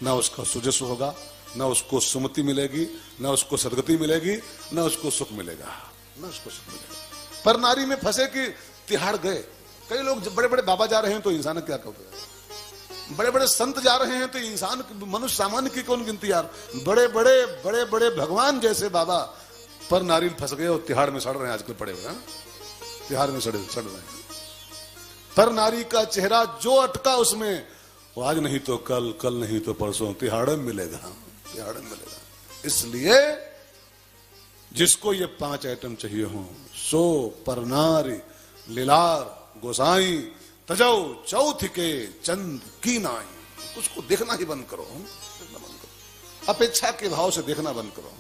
ना उसका सुजस्व होगा, ना उसको सुमति मिलेगी, ना उसको सदगति मिलेगी, ना उसको सुख मिलेगा, ना उसको सुख मिलेगा। पर नारी में फंसे कि तिहाड़ गए। कई लोग जब बड़े बड़े बाबा जा रहे हैं तो इंसान क्या कहते हैं, बड़े बड़े संत जा रहे हैं तो इंसान मनुष्य सामान्य की कौन गिनती यार। बड़े बड़े भगवान जैसे बाबा पर नारी फंस गए और तिहाड़ में सड़ रहे हैं, आजकल पड़े हुए हैं, तिहाड़ में सड़ रहे हैं। पर नारी का चेहरा जो अटका उसमें, वो आज नहीं तो कल, कल नहीं तो परसों तिहाड़ में मिलेगा, तिहाड़ में मिलेगा। इसलिए जिसको ये 5 आइटम चाहिए हो, सो पर नारी लीलार गोसाई तजौ चौथ के चंद की नाई, उसको देखना ही बंद करो, देखना बंद करो। अपेक्षा के भाव से देखना बंद करो।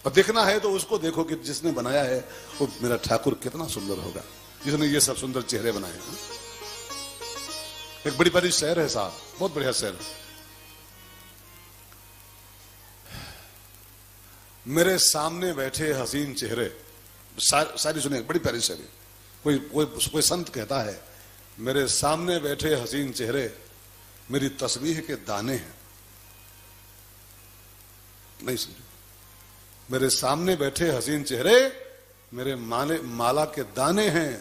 और देखना है तो उसको देखो कि जिसने बनाया है वो मेरा ठाकुर कितना सुंदर होगा, जिसने ये सब सुंदर चेहरे बनाए हैं। एक बड़ी बड़ी शहर है साहब, बहुत बढ़िया शहर है। मेरे सामने बैठे हसीन चेहरे, सारी सुनिए, बड़ी प्यारी शहर है। कोई संत कहता है मेरे सामने बैठे हसीन चेहरे मेरी तस्बीह के दाने हैं। नहीं समझे? मेरे सामने बैठे हसीन चेहरे मेरे माला के दाने हैं।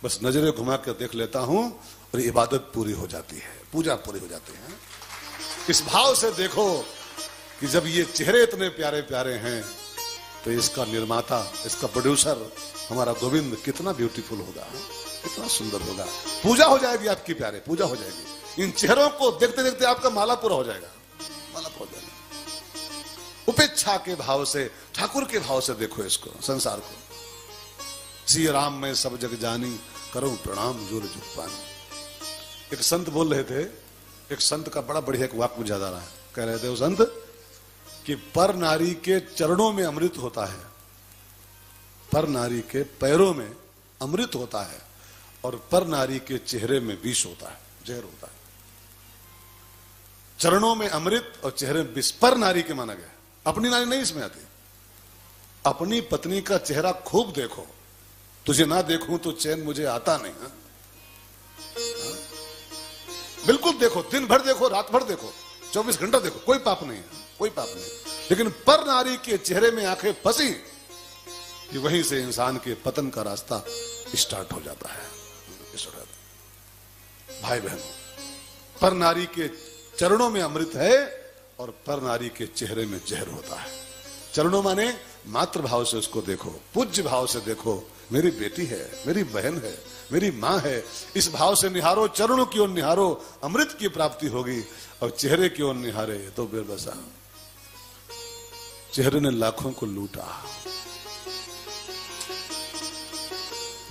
बस नजरें घुमा कर देख लेता हूं और इबादत पूरी हो जाती है, पूजा पूरी हो जाती है। इस भाव से देखो कि जब ये चेहरे इतने प्यारे प्यारे हैं तो इसका निर्माता, इसका प्रोड्यूसर हमारा गोविंद कितना ब्यूटीफुल होगा, कितना सुंदर होगा। पूजा हो जाएगी आपकी प्यारे, पूजा हो जाएगी। इन चेहरों को देखते देखते आपका माला पूरा हो जाएगा, माला पूरा हो जाएगा। उपेक्षा के भाव से, ठाकुर के भाव से देखो इसको, संसार को। श्री राम में सब जग जानी, करो प्रणाम जोर जुग पानी। एक संत बोल रहे थे, एक संत का बड़ा बढ़िया एक वाक्य मुझे याद आ रहा है। कह रहे थे वो संत कि पर नारी के चरणों में अमृत होता है, पर नारी के पैरों में अमृत होता है, और पर नारी के चेहरे में विष होता है, जहर होता है। चरणों में अमृत और चेहरे में विष, पर नारी के माना गया। अपनी नारी नहीं इसमें आती। अपनी पत्नी का चेहरा खूब देखो, तुझे ना देखूं तो चैन मुझे आता नहीं। हा? बिल्कुल देखो, दिन भर देखो, रात भर देखो, 24 घंटा देखो, कोई पाप नहीं है, कोई पाप नहीं। लेकिन पर नारी के चेहरे में आंखें फंसी कि वहीं से इंसान के पतन का रास्ता स्टार्ट हो जाता है। भाई बहनों, पर नारी के चरणों में अमृत है और पर नारी के चेहरे में जहर होता है। चरणों माने मातृ भाव से उसको देखो, पूज्य भाव से देखो, मेरी बेटी है, मेरी बहन है, मेरी माँ है, इस भाव से निहारो। चरणों की ओर निहारो, अमृत की प्राप्ति होगी। और चेहरे की ओर निहारे तो बेबसा, चेहरे ने लाखों को लूटा।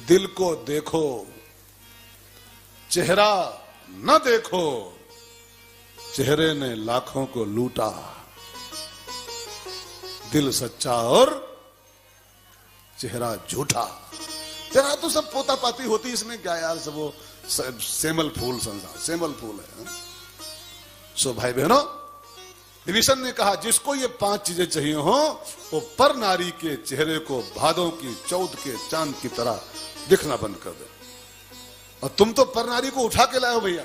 दिल को देखो, चेहरा न देखो, चेहरे ने लाखों को लूटा। दिल सच्चा और चेहरा झूठा। चेहरा तो सब पोता पाती होती, इसमें क्या यार, सब वो सेमल फूल संसार, सेमल फूल है। सो भाई बहनों, विभीषण ने कहा जिसको ये 5 चीजें चाहिए हो, वो पर नारी के चेहरे को भादों की चौथ के चांद की तरह दिखना बंद कर दे। और तुम तो पर नारी को उठा के लाए हो भैया,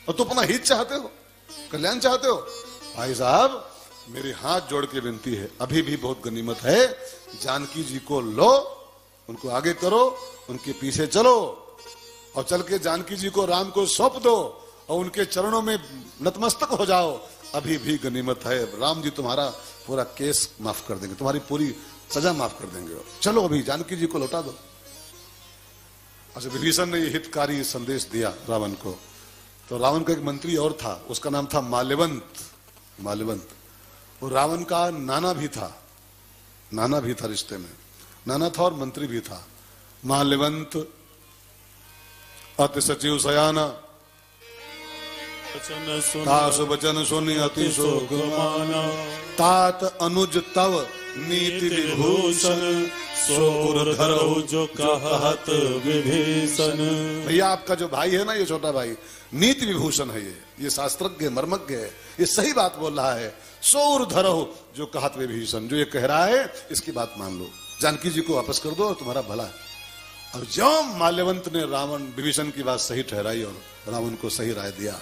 और तुम अपना हित चाहते हो, कल्याण चाहते हो। भाई साहब, मेरी हाथ जोड़ के विनती है, अभी भी बहुत गनीमत है, जानकी जी को लो, उनको आगे करो, उनके पीछे चलो, और चल के जानकी जी को राम को सौंप दो, और उनके चरणों में नतमस्तक हो जाओ। अभी भी गनीमत है, राम जी तुम्हारा पूरा केस माफ कर देंगे, तुम्हारी पूरी सजा माफ कर देंगे। चलो अभी जानकी जी को लौटा दो। अच्छा, विभीषण ने ये हितकारी संदेश दिया रावण को। तो रावण का एक मंत्री और था, उसका नाम था माल्यवंत। माल्यवंत वो रावण का नाना भी था, नाना भी था, रिश्ते में नाना था और मंत्री भी था। माल्यवंत अति सचिव सयाना, तासु वचन सुनि अति शोक माना। तात अनुज तव नीति विभूषण, सोर धरो जो कहत विभीषण। भैया आपका जो भाई है ना, ये छोटा भाई, नीति विभूषण है, ये शास्त्रज्ञ मर्मज्ञ है, ये सही बात बोल रहा है। सोर धरो जो कहत विभीषण, जो ये कह रहा है इसकी बात मान लो, जानकी जी को वापस कर दो और तुम्हारा भला है। और जो माल्यवंत ने रावण विभीषण की बात सही ठहराई और रावण को सही राय दिया,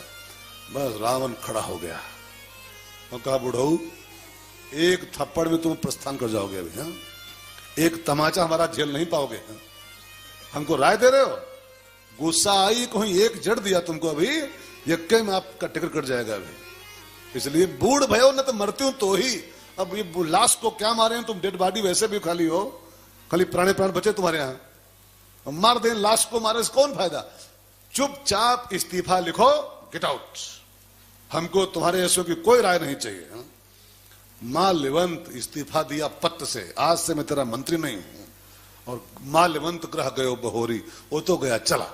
बस रावण खड़ा हो गया और कहा, बुढ़ऊ एक थप्पड़ में तुम प्रस्थान कर जाओगे अभी, हाँ? एक तमाचा हमारा झेल नहीं पाओगे, हाँ? हमको राय दे रहे हो? गुस्सा आई, कोई एक जड़ दिया तुमको, अभी यक्के में आपका टिकट कट जाएगा अभी। इसलिए बूढ़ भयो न तो मरती हूं तो ही, अब ये लाश को क्या मारे हैं तुम, डेड बॉडी वैसे भी खाली हो, खाली प्राण बचे तुम्हारे यहां, मार दें लाश को, मारे से कौन फायदा। चुपचाप इस्तीफा लिखो, गेट आउट, हमको तुम्हारे ऐसों की कोई राय नहीं चाहिए। हाँ? माल्यवंत इस्तीफा दिया पत्र से, आज से मैं तेरा मंत्री नहीं हूं। और माल्यवंत ग्रह गयो बहोरी, वो तो गया चला,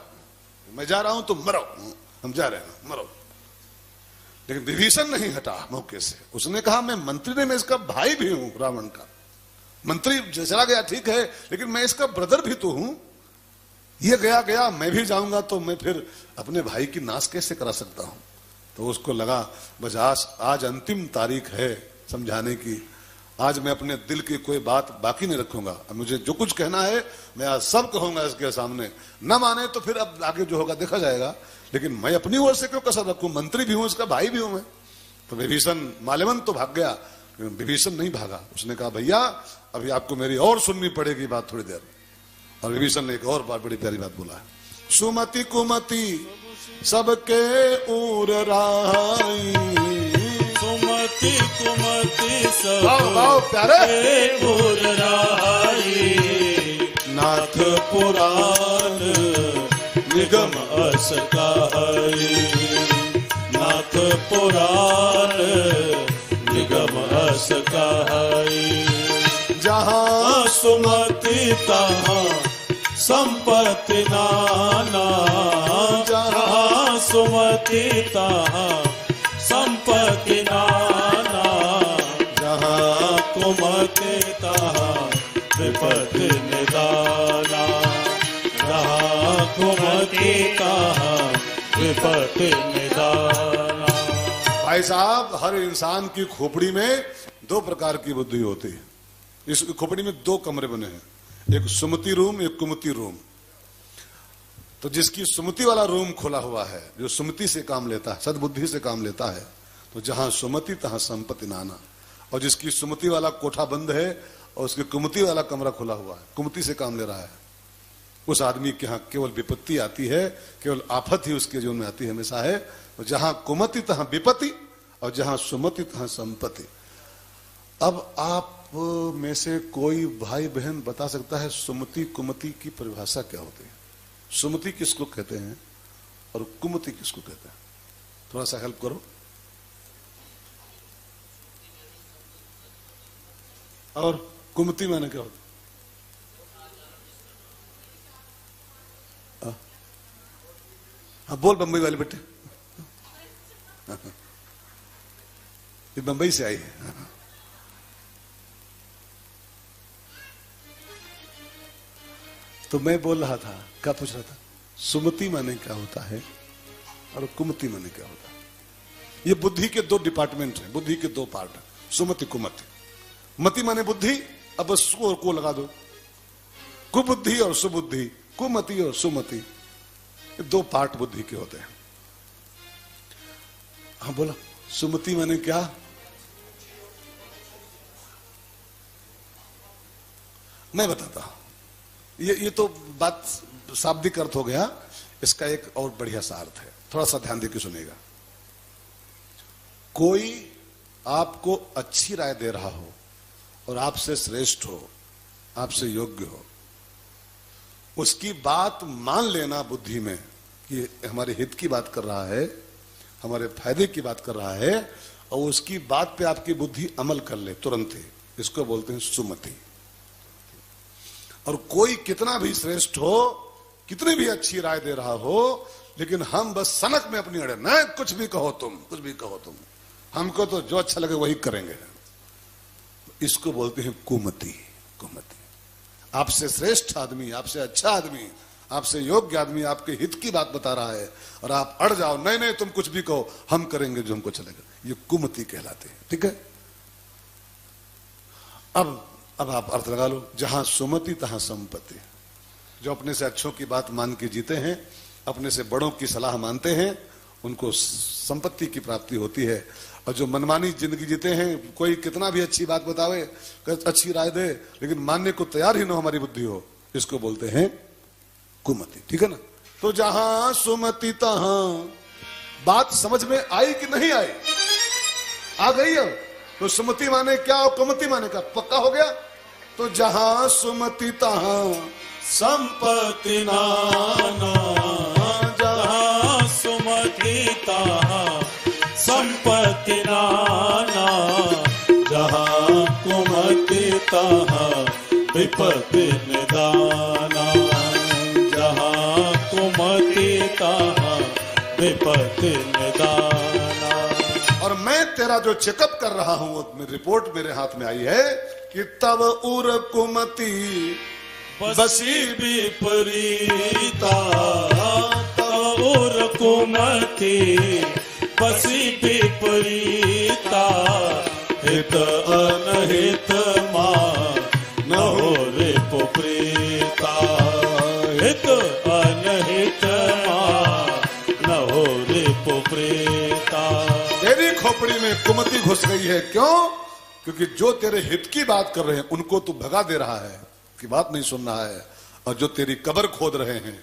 मैं जा रहा हूं तुम मरो, हम जा रहे हैं मरो। लेकिन विभीषण नहीं हटा मौके से, उसने कहा मैं मंत्री नहीं, मैं इसका भाई भी हूं, रावण का मंत्री चला गया ठीक है, लेकिन मैं इसका ब्रदर भी तो हूं। ये गया गया, मैं भी जाऊंगा तो मैं फिर अपने भाई की नाश कैसे करा सकता हूं। तो उसको लगा बस आज अंतिम तारीख है समझाने की, आज मैं अपने दिल की कोई बात बाकी नहीं रखूंगा। अब मुझे जो कुछ कहना है मैं आज सब कहूंगा इसके सामने, न माने तो फिर अब आगे जो होगा देखा जाएगा, लेकिन मैं अपनी ओर से क्यों कसर रखूं, मंत्री भी हूं, इसका भाई भी हूं मैं। तो विभीषण, माल्यवंत तो भाग गया, विभीषण नहीं भागा। उसने कहा भैया अभी आपको मेरी और सुननी पड़ेगी बात थोड़ी देर। और विभीषण ने एक और बात, बड़ी प्यारी बात बोला, सुमति कुमति सबके ऊर राई, सुमति कुमति सबके ऊर राई। नाथ पुराण निगम अस गाई, नाथ पुराण निगम अस गाई। जहाँ सुमति तहाँ संपत्ति नाना, जहाँ सुमति तहाँ संपत्ति नाना। जहाँ कुमति तहाँ विपत्ति निदाना, जहाँ कुमति तहाँ विपत्ति निदाना। भाई साहब, हर इंसान की खोपड़ी में 2 प्रकार की बुद्धि होती है। इस खोपड़ी में 2 कमरे बने हैं, एक सुमति रूम, एक कुमति रूम। तो जिसकी सुमति वाला रूम खुला हुआ है, जो सुमति से काम लेता है, सद्बुद्धि से काम लेता है, तो जहां सुमति तहां संपत्ति नाना। और जिसकी सुमति वाला कोठा बंद है और उसकी कुमति वाला कमरा खुला हुआ है, कुमति से काम ले रहा है, उस आदमी के यहाँ केवल विपत्ति आती है, केवल आफत ही उसके जीवन में आती है हमेशा है। तो जहां कुमति तहां विपत्ति और जहां सुमति तहां संपत्ति। अब आप में से कोई भाई बहन बता सकता है सुमति कुमति की परिभाषा क्या होती है? सुमति किसको कहते हैं और कुमति किसको कहते हैं? थोड़ा सा हेल्प करो। और कुमति माने क्या होता? हाँ बोल बम्बई वाले बेटे, ये बम्बई से आई है। तो मैं बोल रहा था, क्या पूछ रहा था? सुमति माने क्या होता है और कुमति माने क्या होता है? ये बुद्धि के दो डिपार्टमेंट हैं, बुद्धि के दो पार्ट हैं, सुमति कुमति। मति माने बुद्धि, अब सु और को लगा दो, कुबुद्धि और सुबुद्धि, कुमति और सुमति, ये दो पार्ट बुद्धि के होते हैं। हाँ बोला, सुमति माने क्या? मैं बताता हूं, ये तो बात शाब्दिक अर्थ हो गया, इसका एक और बढ़िया सा अर्थ है, थोड़ा सा ध्यान देकर सुनेगा। कोई आपको अच्छी राय दे रहा हो और आपसे श्रेष्ठ हो, आपसे योग्य हो, उसकी बात मान लेना बुद्धि में कि हमारे हित की बात कर रहा है, हमारे फायदे की बात कर रहा है, और उसकी बात पे आपकी बुद्धि अमल कर ले तुरंत ही, इसको बोलते हैं सुमति। और कोई कितना भी श्रेष्ठ हो, कितनी भी अच्छी राय दे रहा हो, लेकिन हम बस सनक में अपनी अड़े, नहीं कुछ भी कहो तुम, कुछ भी कहो तुम, हमको तो जो अच्छा लगे वही करेंगे, इसको बोलते हैं कुमति। कुमति, आपसे श्रेष्ठ आदमी, आपसे अच्छा आदमी, आपसे योग्य आदमी आपके हित की बात बता रहा है और आप अड़ जाओ, नहीं नहीं तुम कुछ भी कहो, हम करेंगे जो हमको चलेगा, ये कुमति कहलाते हैं। ठीक है, अब आप अर्थ लगा लो, जहां सुमति तहां संपत्ति। जो अपने से अच्छों की बात मान के जीते हैं, अपने से बड़ों की सलाह मानते हैं, उनको संपत्ति की प्राप्ति होती है। और जो मनमानी जिंदगी जीते हैं, कोई कितना भी अच्छी बात बतावे, अच्छी राय दे, लेकिन मानने को तैयार ही ना हमारी बुद्धि हो, इसको बोलते हैं कुमति। ठीक है ना? तो जहां सुमति तहां, बात समझ में आई कि नहीं आई? आ गई है। तो सुमति माने क्या और कुमति माने क्या? पक्का हो गया। तो जहां सुमति तहां संपत्ति नाना, जहां सुमति तहां संपत्ति नाना, जहां कुमति तहां विपत्ति निदाना, जहां कुमति तहां विपत्ति निदाना। और मैं तेरा जो चेकअप कर रहा हूं, रिपोर्ट मेरे हाथ में आई है कि तब उर कुमति बसी विपरीता, तब उर कुमति बसी विपरीता, हित अनहित मान न हो रे पुप्रीता, हित अनहित मान न हो रे पुप्रीता। तेरी खोपड़ी में कुमति घुस गई है। क्यों? क्योंकि जो तेरे हित की बात कर रहे हैं उनको तू भगा दे रहा है, की बात नहीं सुन रहा है। और जो तेरी कब्र खोद रहे हैं,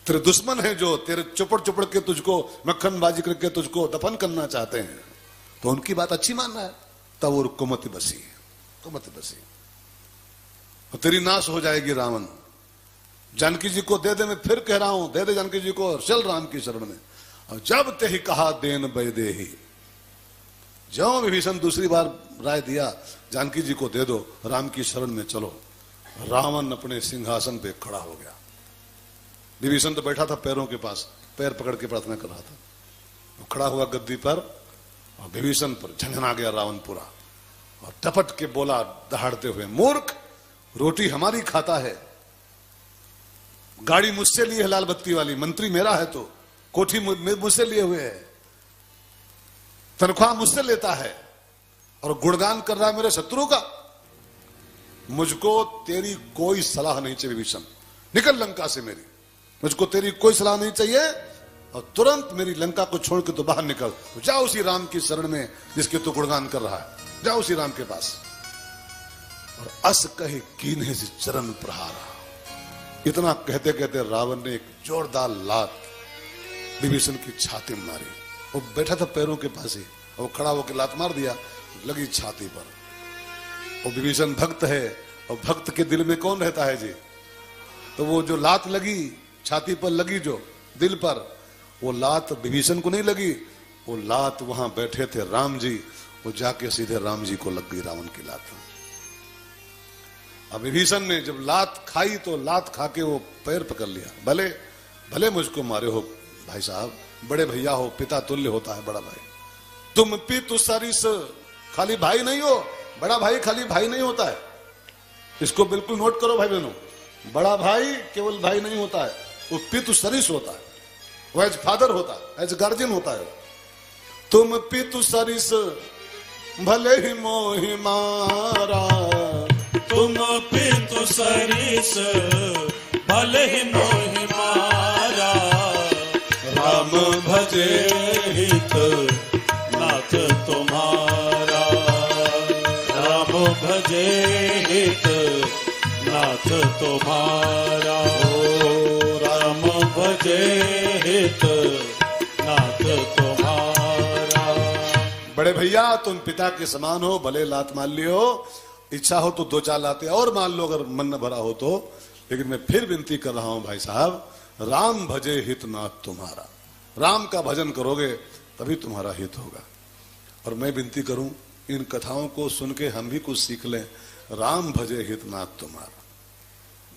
तेरे दुश्मन हैं, जो तेरे चुपड़ चुपड़ के तुझको मक्खनबाजी करके तुझको दफन करना चाहते हैं, तो उनकी बात अच्छी मानना है। तब वो कुमति बसी, कुमति बसी, और तेरी नाश हो जाएगी। रावण जानकी जी को दे दे, मैं फिर कह रहा हूं, दे दे जानकी जी को और चल राम की शरण में। और जब ते ही कहा देन बैदे ही, जो विभीषण दूसरी बार राय दिया जानकी जी को दे दो, राम की शरण में चलो, रावण अपने सिंहासन पे खड़ा हो गया। विभीषण तो बैठा था पैरों के पास, पैर पकड़ के प्रार्थना कर रहा था। वो खड़ा हुआ गद्दी पर, और विभीषण पर झंझना गया रावण पूरा, और टपट के बोला दहाड़ते हुए, मूर्ख, रोटी हमारी खाता है, गाड़ी मुझसे ली है लाल बत्ती वाली, मंत्री मेरा है, तो कोठी मुझसे लिए हुए है, तनख्वाह मुझसे लेता है, और गुणगान कर रहा है मेरे शत्रु का। मुझको तेरी कोई सलाह नहीं चाहिए विभीषण, निकल लंका से मेरी, मुझको तेरी कोई सलाह नहीं चाहिए, और तुरंत मेरी लंका को छोड़ के तो बाहर निकल, तो जाओ उसी राम की शरण में जिसके तू गुणगान कर रहा है, जाओ उसी राम के पास। और अस कहे कीन्हे से चरण प्रहारा, इतना कहते कहते रावण ने एक जोरदार लात विभीषण की छाती में मारी। वो बैठा था पैरों के पास ही, वो खड़ा होकर लात मार दिया, लगी छाती पर। वो विभीषण भक्त है, और भक्त के दिल में कौन रहता है जी? तो वो जो लात लगी छाती पर, लगी जो दिल पर, वो लात विभीषण को नहीं लगी, वो लात वहां बैठे थे राम जी, वो जाके सीधे राम जी को लग गई रावण की लात। अब विभीषण ने जब लात खाई तो लात खा के वो पैर पकड़ लिया। भले भले मुझको मारे हो भाई साहब, बड़े भैया हो, पिता तुल्य होता है बड़ा भाई। तुम पितु सरिस, खाली भाई नहीं हो, बड़ा भाई खाली भाई नहीं होता है। इसको बिल्कुल नोट करो भाई बहनों, बड़ा भाई केवल भाई नहीं होता है, वो पितु सरिस होता है, वो एज फादर होता है, एज गार्जियन होता है। तुम पितु सरिस भले ही मोहि मारा, तुम पितु सरिस भले ही मोहि मारा, राम भजे हित नाथ तुम्हारा, राम भजे हित नाथ तुम्हारा, ओ राम भजे हित नाथ तुम्हारा। बड़े भैया तुम पिता के समान हो, भले लात मान लियो, इच्छा हो तो दो चार लाते और मान लो अगर मन न भरा हो तो, लेकिन मैं फिर विनती कर रहा हूं भाई साहब, राम भजे हित नाथ तुम्हारा। राम का भजन करोगे तभी तुम्हारा हित होगा। और मैं विनती करूं इन कथाओं को सुन के हम भी कुछ सीख लें। राम भजे हित नाथ तुम्हारा,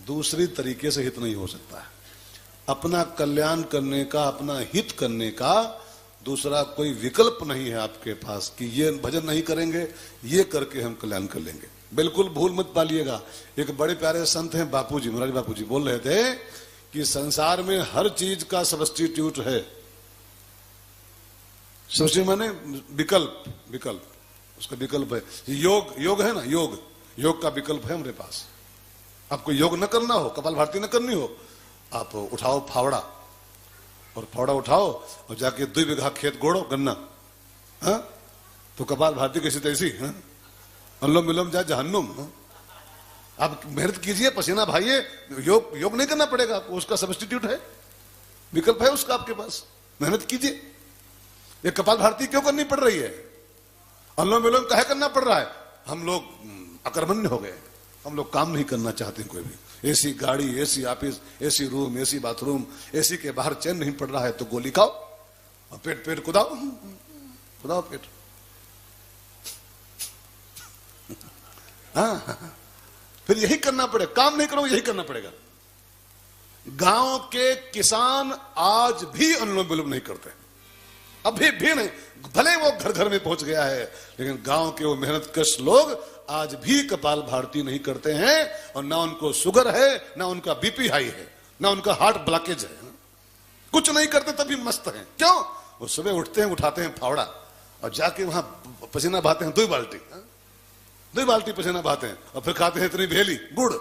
दूसरी तरीके से हित नहीं हो सकता है। अपना कल्याण करने का, अपना हित करने का दूसरा कोई विकल्प नहीं है आपके पास कि ये भजन नहीं करेंगे, ये करके हम कल्याण कर लेंगे। बिल्कुल भूल मत पालिएगा। एक बड़े प्यारे संत हैं बापूजी, महाराज बापूजी बोल रहे थे कि संसार में हर चीज का सब्स्टिट्यूट है। सब्स्टिट्यूट माने विकल्प, विकल्प उसका विकल्प है। योग, योग है ना, योग, योग का विकल्प है हमारे पास। आपको योग न करना हो, कपाल भारती न करनी हो, आप उठाओ फावड़ा, और फावड़ा उठाओ और जाके 2 बीघा खेत गोड़ो गन्ना, हाँ तो कपाल भारती कैसी तैसी, हाँ अनुलोम विलोम जा जहन्नुम। आप मेहनत कीजिए, पसीना भाइये, योग योग नहीं करना पड़ेगा आपको, उसका सब्स्टिट्यूट है, विकल्प है उसका आपके पास, मेहनत कीजिए। ये कपाल भारती क्यों करनी पड़ रही है, अनुलोम विलोम काहे करना पड़ रहा है? हम लोग अकर्मण्य हो गए, हम लोग काम नहीं करना चाहते कोई भी। एसी गाड़ी, AC office, AC room, AC bathroom, AC के बाहर चैन नहीं पड़ रहा है तो गोली खाओ और पेट पेट कुदाओ, कुदाओ पेट। हाँ, फिर यही करना पड़ेगा, काम नहीं करो यही करना पड़ेगा। गांव के किसान आज भी अनुलोम विलोम नहीं करते, अभी भी नहीं, भले वो घर घर में पहुंच गया है, लेकिन गांव के वो मेहनतकश लोग आज भी कपाल भारती नहीं करते हैं। और ना उनको शुगर है, ना उनका बीपी हाई है, ना उनका हार्ट ब्लॉकेज है, कुछ नहीं करते तभी मस्त हैं। क्यों? वो सुबह उठते हैं, उठाते हैं फावड़ा और जाके वहां पसीना बहाते हैं 2 बाल्टी, 2 बाल्टी पसीना बहाते हैं, और फिर खाते हैं इतनी भेली गुड़,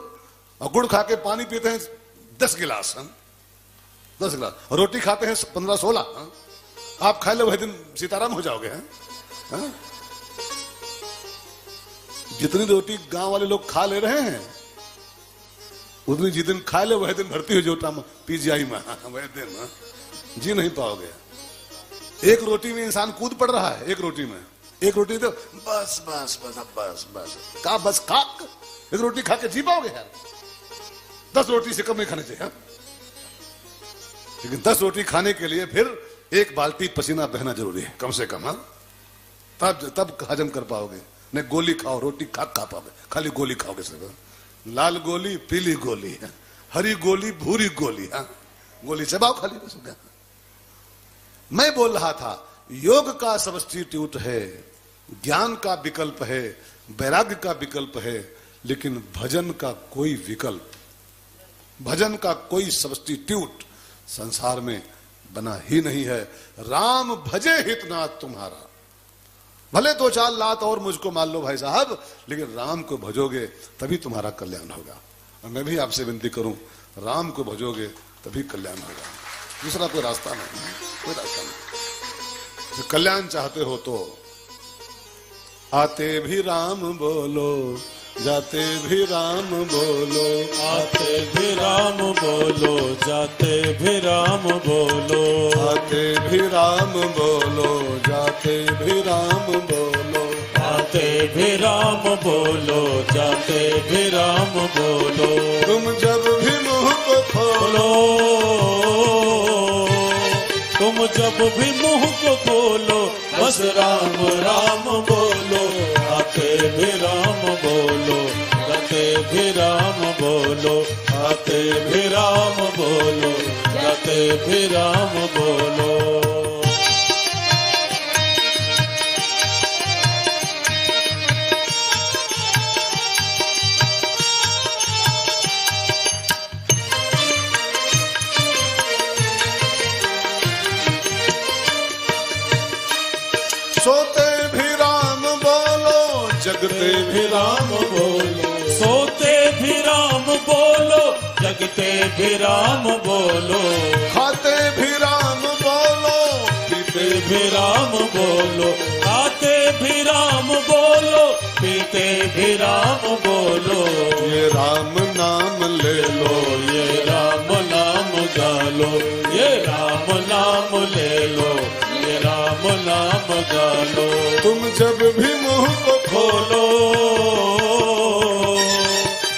और गुड़ खा के पानी पीते हैं 10 गिलास, 10 गिलास, और रोटी खाते हैं 15-16। आप खा लो वही दिन सीताराम हो जाओगे। जितनी रोटी गांव वाले लोग खा ले रहे हैं, उतनी जितनी खा ले वही दिन भर्ती हो जोटा में, पीजीआई में, वही दिन जी नहीं पाओगे। एक रोटी में इंसान कूद पड़ रहा है, एक रोटी में, एक रोटी तो बस बस बस बस बस का बस खा, एक रोटी खा के जी पाओगे यार? 10 रोटी से कम नहीं खाने चाहिए। लेकिन 10 रोटी खाने के लिए फिर 1 बाल्टी पसीना बहना जरूरी है कम से कम, हाँ तब हजम कर पाओगे। नहीं गोली खाओ, रोटी खा पाओगे, खाली गोली खाओगे सिर्फ, लाल गोली, पीली गोली, हरी गोली, भूरी गोली, हाँ गोली चबाओ खाली बस। मैं बोल रहा था योग का सब्स्टिट्यूट है, ज्ञान का विकल्प है, वैराग्य का विकल्प है, लेकिन भजन का कोई विकल्प, भजन का कोई सब्स्टिट्यूट संसार में बना ही नहीं है। राम भजे हित नाथ तुम्हारा, भले 2-4 लात और मुझको मान लो भाई साहब, लेकिन राम को भजोगे तभी तुम्हारा कल्याण होगा। और मैं भी आपसे विनती करूं, राम को भजोगे तभी कल्याण होगा, दूसरा कोई रास्ता नहीं, कोई रास्ता नहीं। तो कल्याण चाहते हो तो आते भी राम बोलो, जाते भी राम बोलो, आते भी राम बोलो, जाते भी राम बोलो, आते भी राम बोलो, जाते भी राम बोलो, आते भी राम बोलो, जाते भी राम बोलो। तुम जब भी मुंह को खोलो, तुम जब भी मुंह को खोलो, बस राम राम बोलो, आते भी राम बोलो, जाते भी राम बोलो, आते भी राम बोलो, जाते भी राम बोलो। सोते भी राम बोलो, जगते भी राम बोलो, सोते भी राम बोलो, जगते भी राम बोलो, खाते भी राम बोलो, पीते भी राम बोलो, खाते भी राम बोलो, पीते भी राम बोलो। ये राम नाम ले लो, ये राम नाम गा लो, ये राम नाम ले लो, ये राम नाम गा लो। तुम जब भी मुंह को खोलो,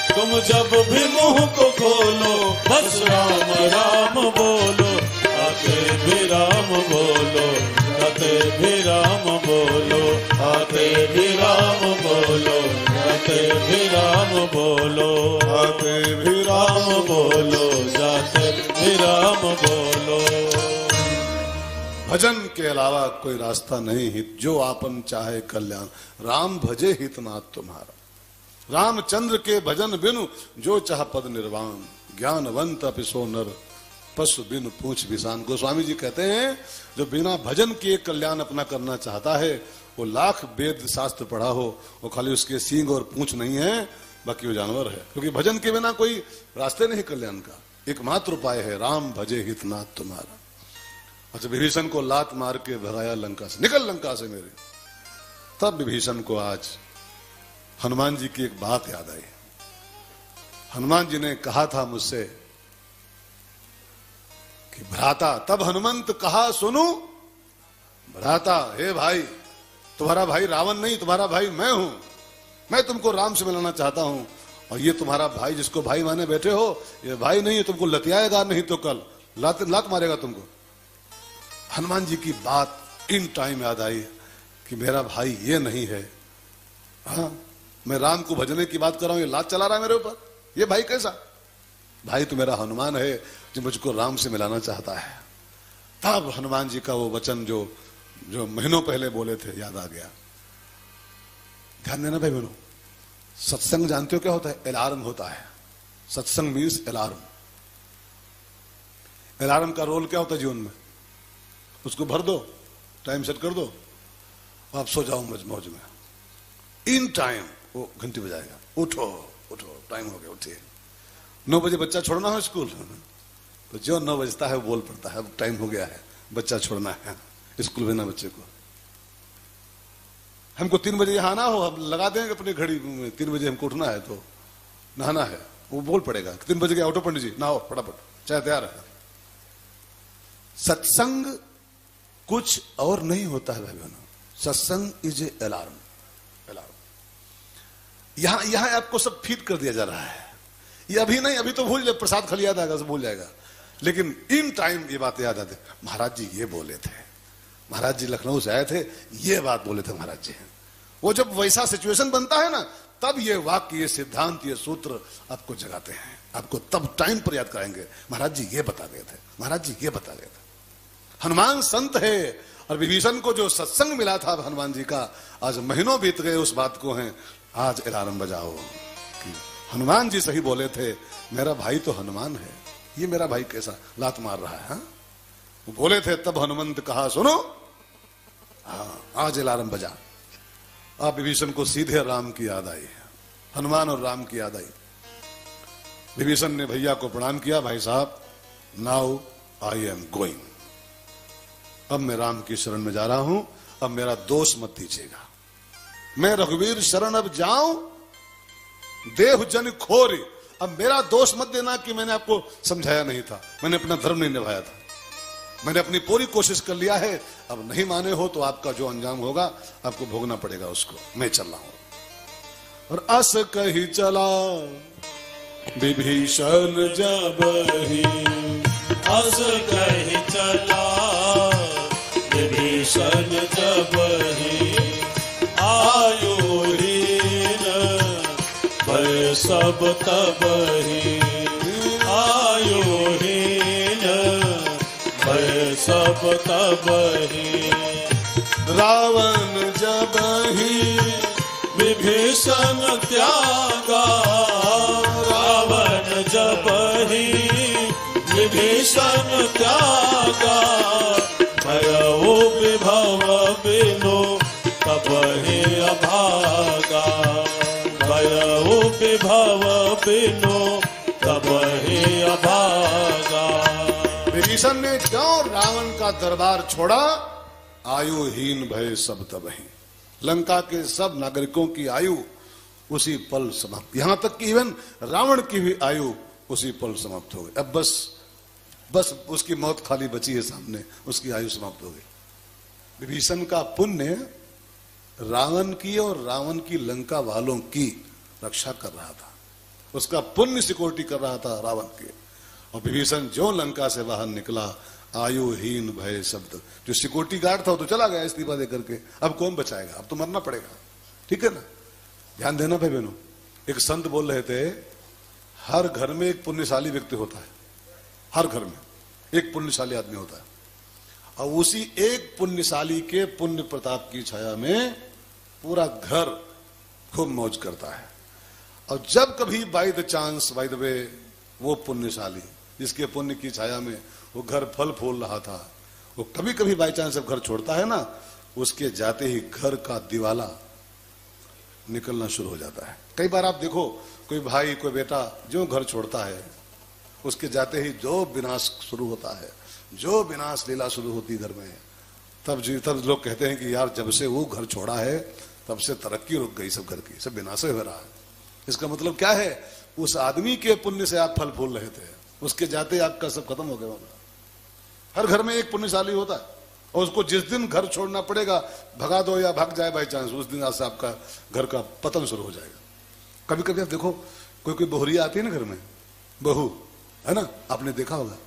तुम जब भी मुंह को खोलो, बस राम राम बोलो, आते भी राम बोलो, आते भी राम बोलो, आते भी राम बोलो, आते भी राम बोलो, आते भी राम राम बोलो, जाते भी राम बोलो। भजन के अलावा कोई रास्ता नहीं हित, जो आपन चाहे कल्याण, राम भजे हितनाथ तुम्हारा। रामचंद्र के भजन बिनु जो चाह पद निर्वाण, ज्ञानवंत अपिसो नर पशु बिनु पूछ विसान। गोस्वामी जी कहते हैं जो बिना भजन किए कल्याण अपना करना चाहता है, वो लाख वेद शास्त्र पढ़ा हो, वो खाली उसके सींग और पूंछ नहीं है, बाकी वो जानवर है। क्योंकि भजन के बिना कोई रास्ते नहीं कल्याण का। एकमात्र उपाय है राम भजे हितनाथ तुम्हारा। अच्छा, विभीषण को लात मार के भगाया लंका से, निकल लंका से मेरे। तब विभीषण को आज हनुमान जी की एक बात याद आई। हनुमान जी ने कहा था मुझसे कि भ्राता, तब हनुमंत कहा सुनो भ्राता, हे भाई, तुम्हारा भाई रावण नहीं, तुम्हारा भाई मैं हूं। मैं तुमको राम से मिलाना चाहता हूं, और ये तुम्हारा भाई जिसको भाई माने बैठे हो, ये भाई नहीं है, तुमको लतियाएगा, नहीं तो कल लात मारेगा तुमको। हनुमान जी की बात इन टाइम याद आई कि मेरा भाई ये नहीं है। हाँ, मैं राम को भजने की बात कर रहा हूं, ये लात चला रहा है मेरे ऊपर। ये भाई कैसा भाई? तो मेरा हनुमान है जो मुझको राम से मिलाना चाहता है। तब हनुमान जी का वो वचन जो महीनों पहले बोले थे याद आ गया। ध्यान देना भाई बहनों, सत्संग जानते हो क्या होता है? अलार्म होता है। सत्संग मीन्स अलार्म। अलार्म का रोल क्या होता है जीवन में? उसको भर दो, टाइम सेट कर दो, आप सो जाओ मौज में। इन टाइम वो घंटी बजाएगा, उठो उठो, टाइम हो गया, उठिए। 9 बजे बच्चा छोड़ना हो स्कूल, तो जो 9 बजता है वो बोल पड़ता है, अब टाइम हो गया है, बच्चा छोड़ना है, स्कूल भेजना बच्चे को। हमको 3 बजे यहां आना हो, अब लगा देंगे अपनी घड़ी में, 3 बजे हमको उठना है तो नहाना है, वो बोल पड़ेगा 3 बजे गया, ऑटो पंडित जी नहाओ फटाफट, चाय तैयार है। सत्संग कुछ और नहीं होता है भाई बहनों, सत्संग इज ए अलार्म। यहां आपको सब फीड कर दिया जा रहा है। ये अभी नहीं, अभी तो भूल जाए, प्रसाद खाली याद आएगा, सब भूल जाएगा, लेकिन इन टाइम ये बात याद आती। महाराज जी ये बोले थे, महाराज जी लखनऊ से आए थे, ये बात बोले थे महाराज जी। वो जब वैसा सिचुएशन बनता है ना, तब ये वाक्य, ये सिद्धांत, ये सूत्र आपको जगाते हैं, आपको तब टाइम पर याद कराएंगे। महाराज जी ये बता गए थे, महाराज जी ये बता गए थे। हनुमान संत है, और विभीषण को जो सत्संग मिला था हनुमान जी का, आज महीनों बीत गए उस बात को हैं। आज अलार्म बजाओ कि हनुमान जी सही बोले थे, मेरा भाई तो हनुमान है, ये मेरा भाई कैसा लात मार रहा है। वो बोले थे, तब हनुमंत कहा सुनो। हाँ, आज अलार्म बजा। आप विभीषण को सीधे राम की याद आई, हनुमान और राम की याद आई। विभीषण ने भैया को प्रणाम किया, भाई साहब नाउ आई एम गोइंग, अब मैं राम की शरण में जा रहा हूं, अब मेरा दोष मत दीजिएगा। मैं रघुवीर शरण अब जाऊं, देह जन खोरी, अब मेरा दोष मत देना कि मैंने आपको समझाया नहीं था, मैंने अपना धर्म नहीं निभाया था, मैंने अपनी पूरी कोशिश कर लिया है, अब नहीं माने हो तो आपका जो अंजाम होगा आपको भोगना पड़ेगा उसको, मैं चल रहा हूं। और अस कही चला विभीषण जब ही, अस कही चला विभीषण जब ही, आयुहीन बयस सब तबहि आयुहीन भय सब तबहि रावण जब ही विभीषण त्यागा रावण जब ही विभीषण त्यागा भयउ विभव बिनु तबहि अभागा भयउ विभव बिनु तबहि अभागा। विभीषण ने क्यों रावण का दरबार छोड़ा? आयुहीन भय सब तबहि, लंका के सब नागरिकों की आयु उसी पल समाप्त, यहां तक कि इवन रावण की भी आयु उसी पल समाप्त हो गई। अब बस उसकी मौत खाली बची है सामने, उसकी आयु समाप्त हो गई। विभीषण का पुण्य रावण की और रावण की लंका वालों की रक्षा कर रहा था, उसका पुण्य सिक्योरिटी कर रहा था रावण के। और विभीषण जो लंका से बाहर निकला, आयुहीन भय शब्द, जो सिक्योरिटी गार्ड था वो तो चला गया इस्तीफा देकर के, अब कौन बचाएगा, अब तो मरना पड़ेगा। ठीक है ना, ध्यान देना भाई बहनों। एक संत बोल रहे थे, हर घर में एक पुण्यशाली व्यक्ति होता है, हर घर में एक पुण्यशाली आदमी होता है, और उसी एक पुण्यशाली के पुण्य प्रताप की छाया में पूरा घर खूब मौज करता है। और जब कभी by the chance, by the way, वो पुण्यशाली जिसके पुण्य की छाया में वो घर फल फूल रहा था, वो कभी कभी बाय चांस जब घर छोड़ता है ना, उसके जाते ही घर का दिवाला निकलना शुरू हो जाता है। कई बार आप देखो, कोई भाई कोई बेटा जो घर छोड़ता है, उसके जाते ही जो विनाश शुरू होता है, जो विनाश लीला शुरू होती घर में, तब लोग कहते हैं कि यार जब से वो घर छोड़ा है तब से तरक्की रुक गई, सब घर की सब विनाश हो रहा है। इसका मतलब क्या है, उस आदमी के पुण्य से आप फल फूल रहे थे, उसके जाते आपका सब खत्म हो गया। हर घर में एक पुण्यशाली होता है, और उसको जिस दिन घर छोड़ना पड़ेगा, भगा दो या भाग जाए बाई चांस, उस दिन आज से आपका घर का पतन शुरू हो जाएगा। कभी कभी आप देखो, कोई बहुरिया आती है ना घर में, बहू है ना, आपने देखा होगा,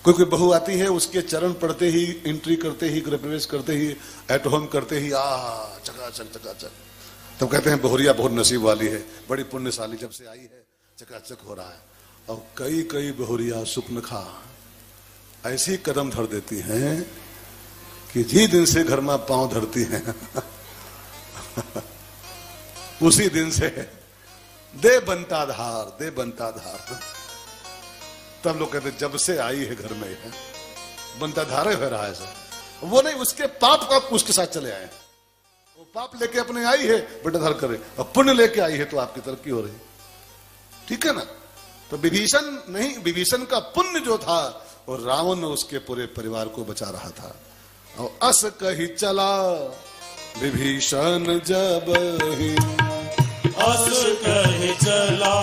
कोई बहू आती है, उसके चरण पड़ते ही, एंट्री करते ही, गृह प्रवेश करते ही, एट होम करते ही, चकाचक चकाचक, तब कहते हैं बहुरिया बहुत नसीब वाली है, बड़ी पुण्यशाली, जब से आई है चकाचक हो रहा है। और कई कई बहुरिया सुपनखा ऐसी कदम धर देती हैं कि जी दिन से घर में पांव धरती हैं उसी दिन से दे बनता धार, दे बनता धार। तब लोग कहते जब से आई है घर में है, बनता धारे हो रहा है सर, वो नहीं, उसके पाप का उसके साथ चले आए, वो पाप लेके अपने आई है बेटा धार करे, और पुण्य लेके आई है तो आपकी तरक्की हो रही। ठीक है ना, तो विभीषण नहीं, विभीषण का पुण्य जो था, और रावण उसके पूरे परिवार को बचा रहा था। और अस कही चला विभीषण जब ही, अस कही चला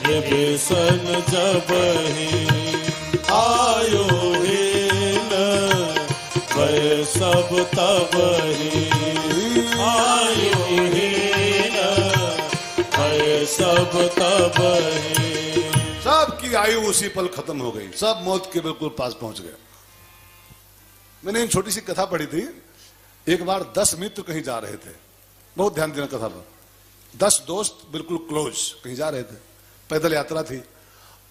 विभीषण जब ही आयुहीन भय सब तबहि आयुहीन भय सब तबहि। सबकी आयु उसी पल खत्म हो गई, सब मौत के बिल्कुल पास पहुंच गए। मैंने एक छोटी सी कथा पढ़ी थी, एक बार 10 मित्र कहीं जा रहे थे, बहुत ध्यान देना कथा पर। 10 दोस्त बिल्कुल क्लोज कहीं जा रहे थे, पैदल यात्रा थी।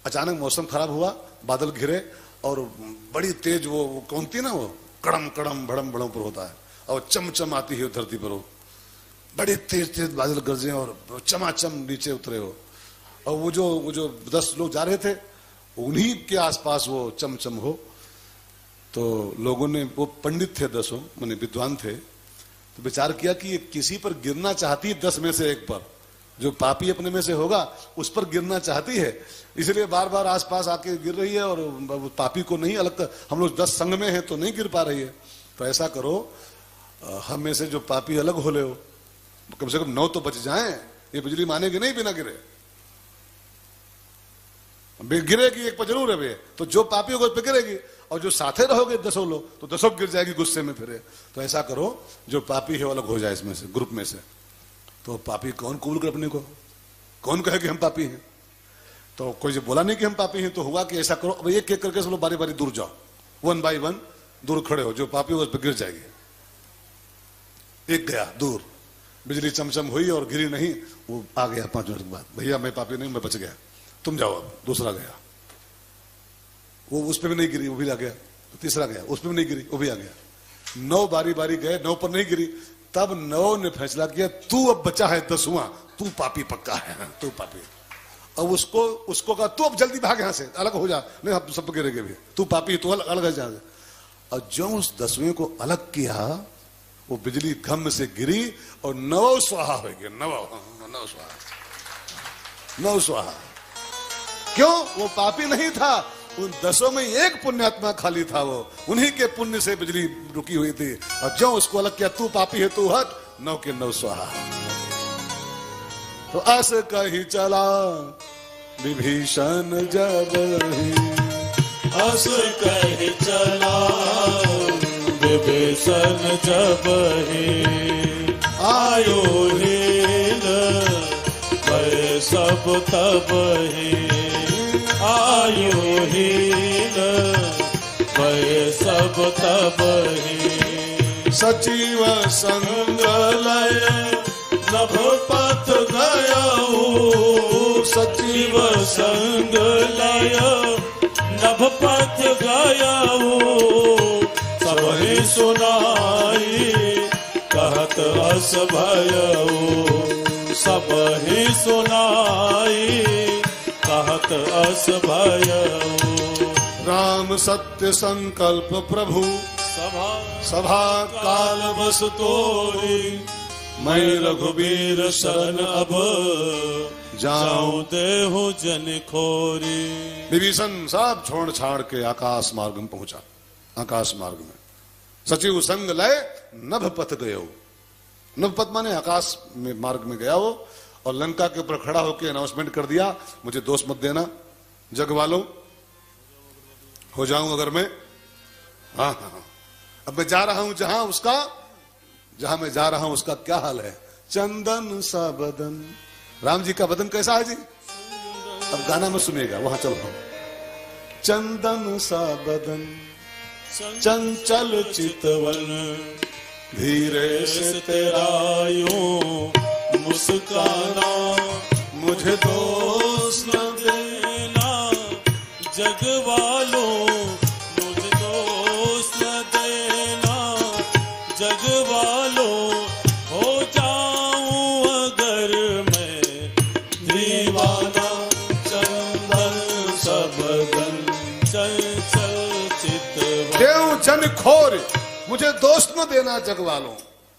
अचानक मौसम खराब हुआ, बादल घिरे, और बड़ी तेज वो कौन थी ना, वो कड़म कड़म भड़म भड़म पर होता है, और चमचम आती है धरती पर, वो बड़ी तेज तेज बादल गरजे और चमाचम नीचे उतरे हो। और वो जो 10 लोग जा रहे थे, उन्हीं के आसपास वो चमचम हो। तो लोगों ने, वो पंडित थे 10, माने विद्वान थे, तो विचार किया कि ये किसी पर गिरना चाहती है, 10 में से एक पर, जो पापी अपने में से होगा उस पर गिरना चाहती है, इसलिए बार बार आसपास आके गिर रही है, और पापी को नहीं अलग कर, हम लोग 10 संग में हैं तो नहीं गिर पा रही है। तो ऐसा करो, हम में से जो पापी अलग हो ले हो, कम से कम 9 तो बच जाएं, ये बिजली मानेगी नहीं बिना गिरे, गिरेगी एक पर जरूर है वे, तो जो पापी होगा उस पर गिरेगी, और जो साथे रहोगे 10 लोग तो 10 गिर जाएगी गुस्से में फिरे। तो ऐसा करो, जो पापी है वो अलग हो जाए इसमें से, ग्रुप में से। तो पापी कौन कबूल कर अपने को, कौन कहे कि हम पापी हैं? तो कोई जो बोला नहीं कि हम पापी हैं, तो हुआ कि ऐसा करो, अब एक एक करके सब लोग बारी बारी दूर जाओ, 1 बाय 1 दूर खड़े हो, जो पापी हो उस पर गिर जाएगी। एक गया दूर, बिजली चमचम हुई और गिरी नहीं। वो आ गया 5 मिनट के बाद, भैया मैं पापी नहीं, मैं बच गया, तुम जाओ। अब दूसरा गया, वो उस पर भी नहीं गिरी, वो भी आ गया। तीसरा गया, उस पर भी नहीं गिरी, वो भी आ गया। 9 बारी बारी गए, 9 पर नहीं गिरी। तब 9 ने फैसला किया, तू अब बचा है 10वां, तू पापी पक्का है, तू पापी। अब उसको कहा तू अब जल्दी भाग यहां से, अलग हो जा, नहीं हम सब गिरेंगे भी, तू पापी, तू अलग है जा। और जो उस 10वें को अलग किया, वो बिजली घम से गिरी और 9 स्वाहा हो गया। 9 स्वाहा। क्यों? वो पापी नहीं था, उन 10 में एक पुण्यात्मा खाली था, वो उन्हीं के पुण्य से बिजली रुकी हुई थी। और जो उसको अलग किया, तू पापी है, तू हट, 9 के 9 स्वाहा। तो अस कही चला विभीषण जब ही, अस कही चला विभीषण जब ही, आयो हीन भय सब तब ही, आयो हीन भय सब तब ही। सचिव संग लय नभ पथ गयऊ, सचिव संग लय नभ पथ गयऊ, सबहि सुनाई कहत अस भयऊ, सबहि सुनाई कहत अस भयऊ। राम सत्य संकल्प प्रभु सभा काल बस तोरी, मैं रघुबीर शरण अब जाऊं देहु जन खोरी। विभीषण सब छोड़ छाड़ के आकाश मार्ग में पहुंचा। आकाश मार्ग में सचिव संग लय नभ पथ गयो। नभ पथ माने आकाश में मार्ग में गया वो, और लंका के ऊपर खड़ा होकर अनाउंसमेंट कर दिया, मुझे दोष मत देना जग वालों, हो जाऊं अगर मैं, हाँ, अब मैं जा रहा हूं जहां मैं जा रहा हूं उसका क्या हाल है। चंदन सा बदन, राम जी का बदन कैसा है जी, अब गाना में सुनिएगा, वहां चलो हम। चंदन सा बदन चंचल चितवन, धीरे से तेरा यूं मुस्काना, मुझे दोष न देना जग वालों, मुझे दोष न देना जग वालों, हो जाऊं अगर मैं दीवाना। चंदन सबदन चंचल चितवन, देव जन खोर, मुझे दोष न देना जग वालों।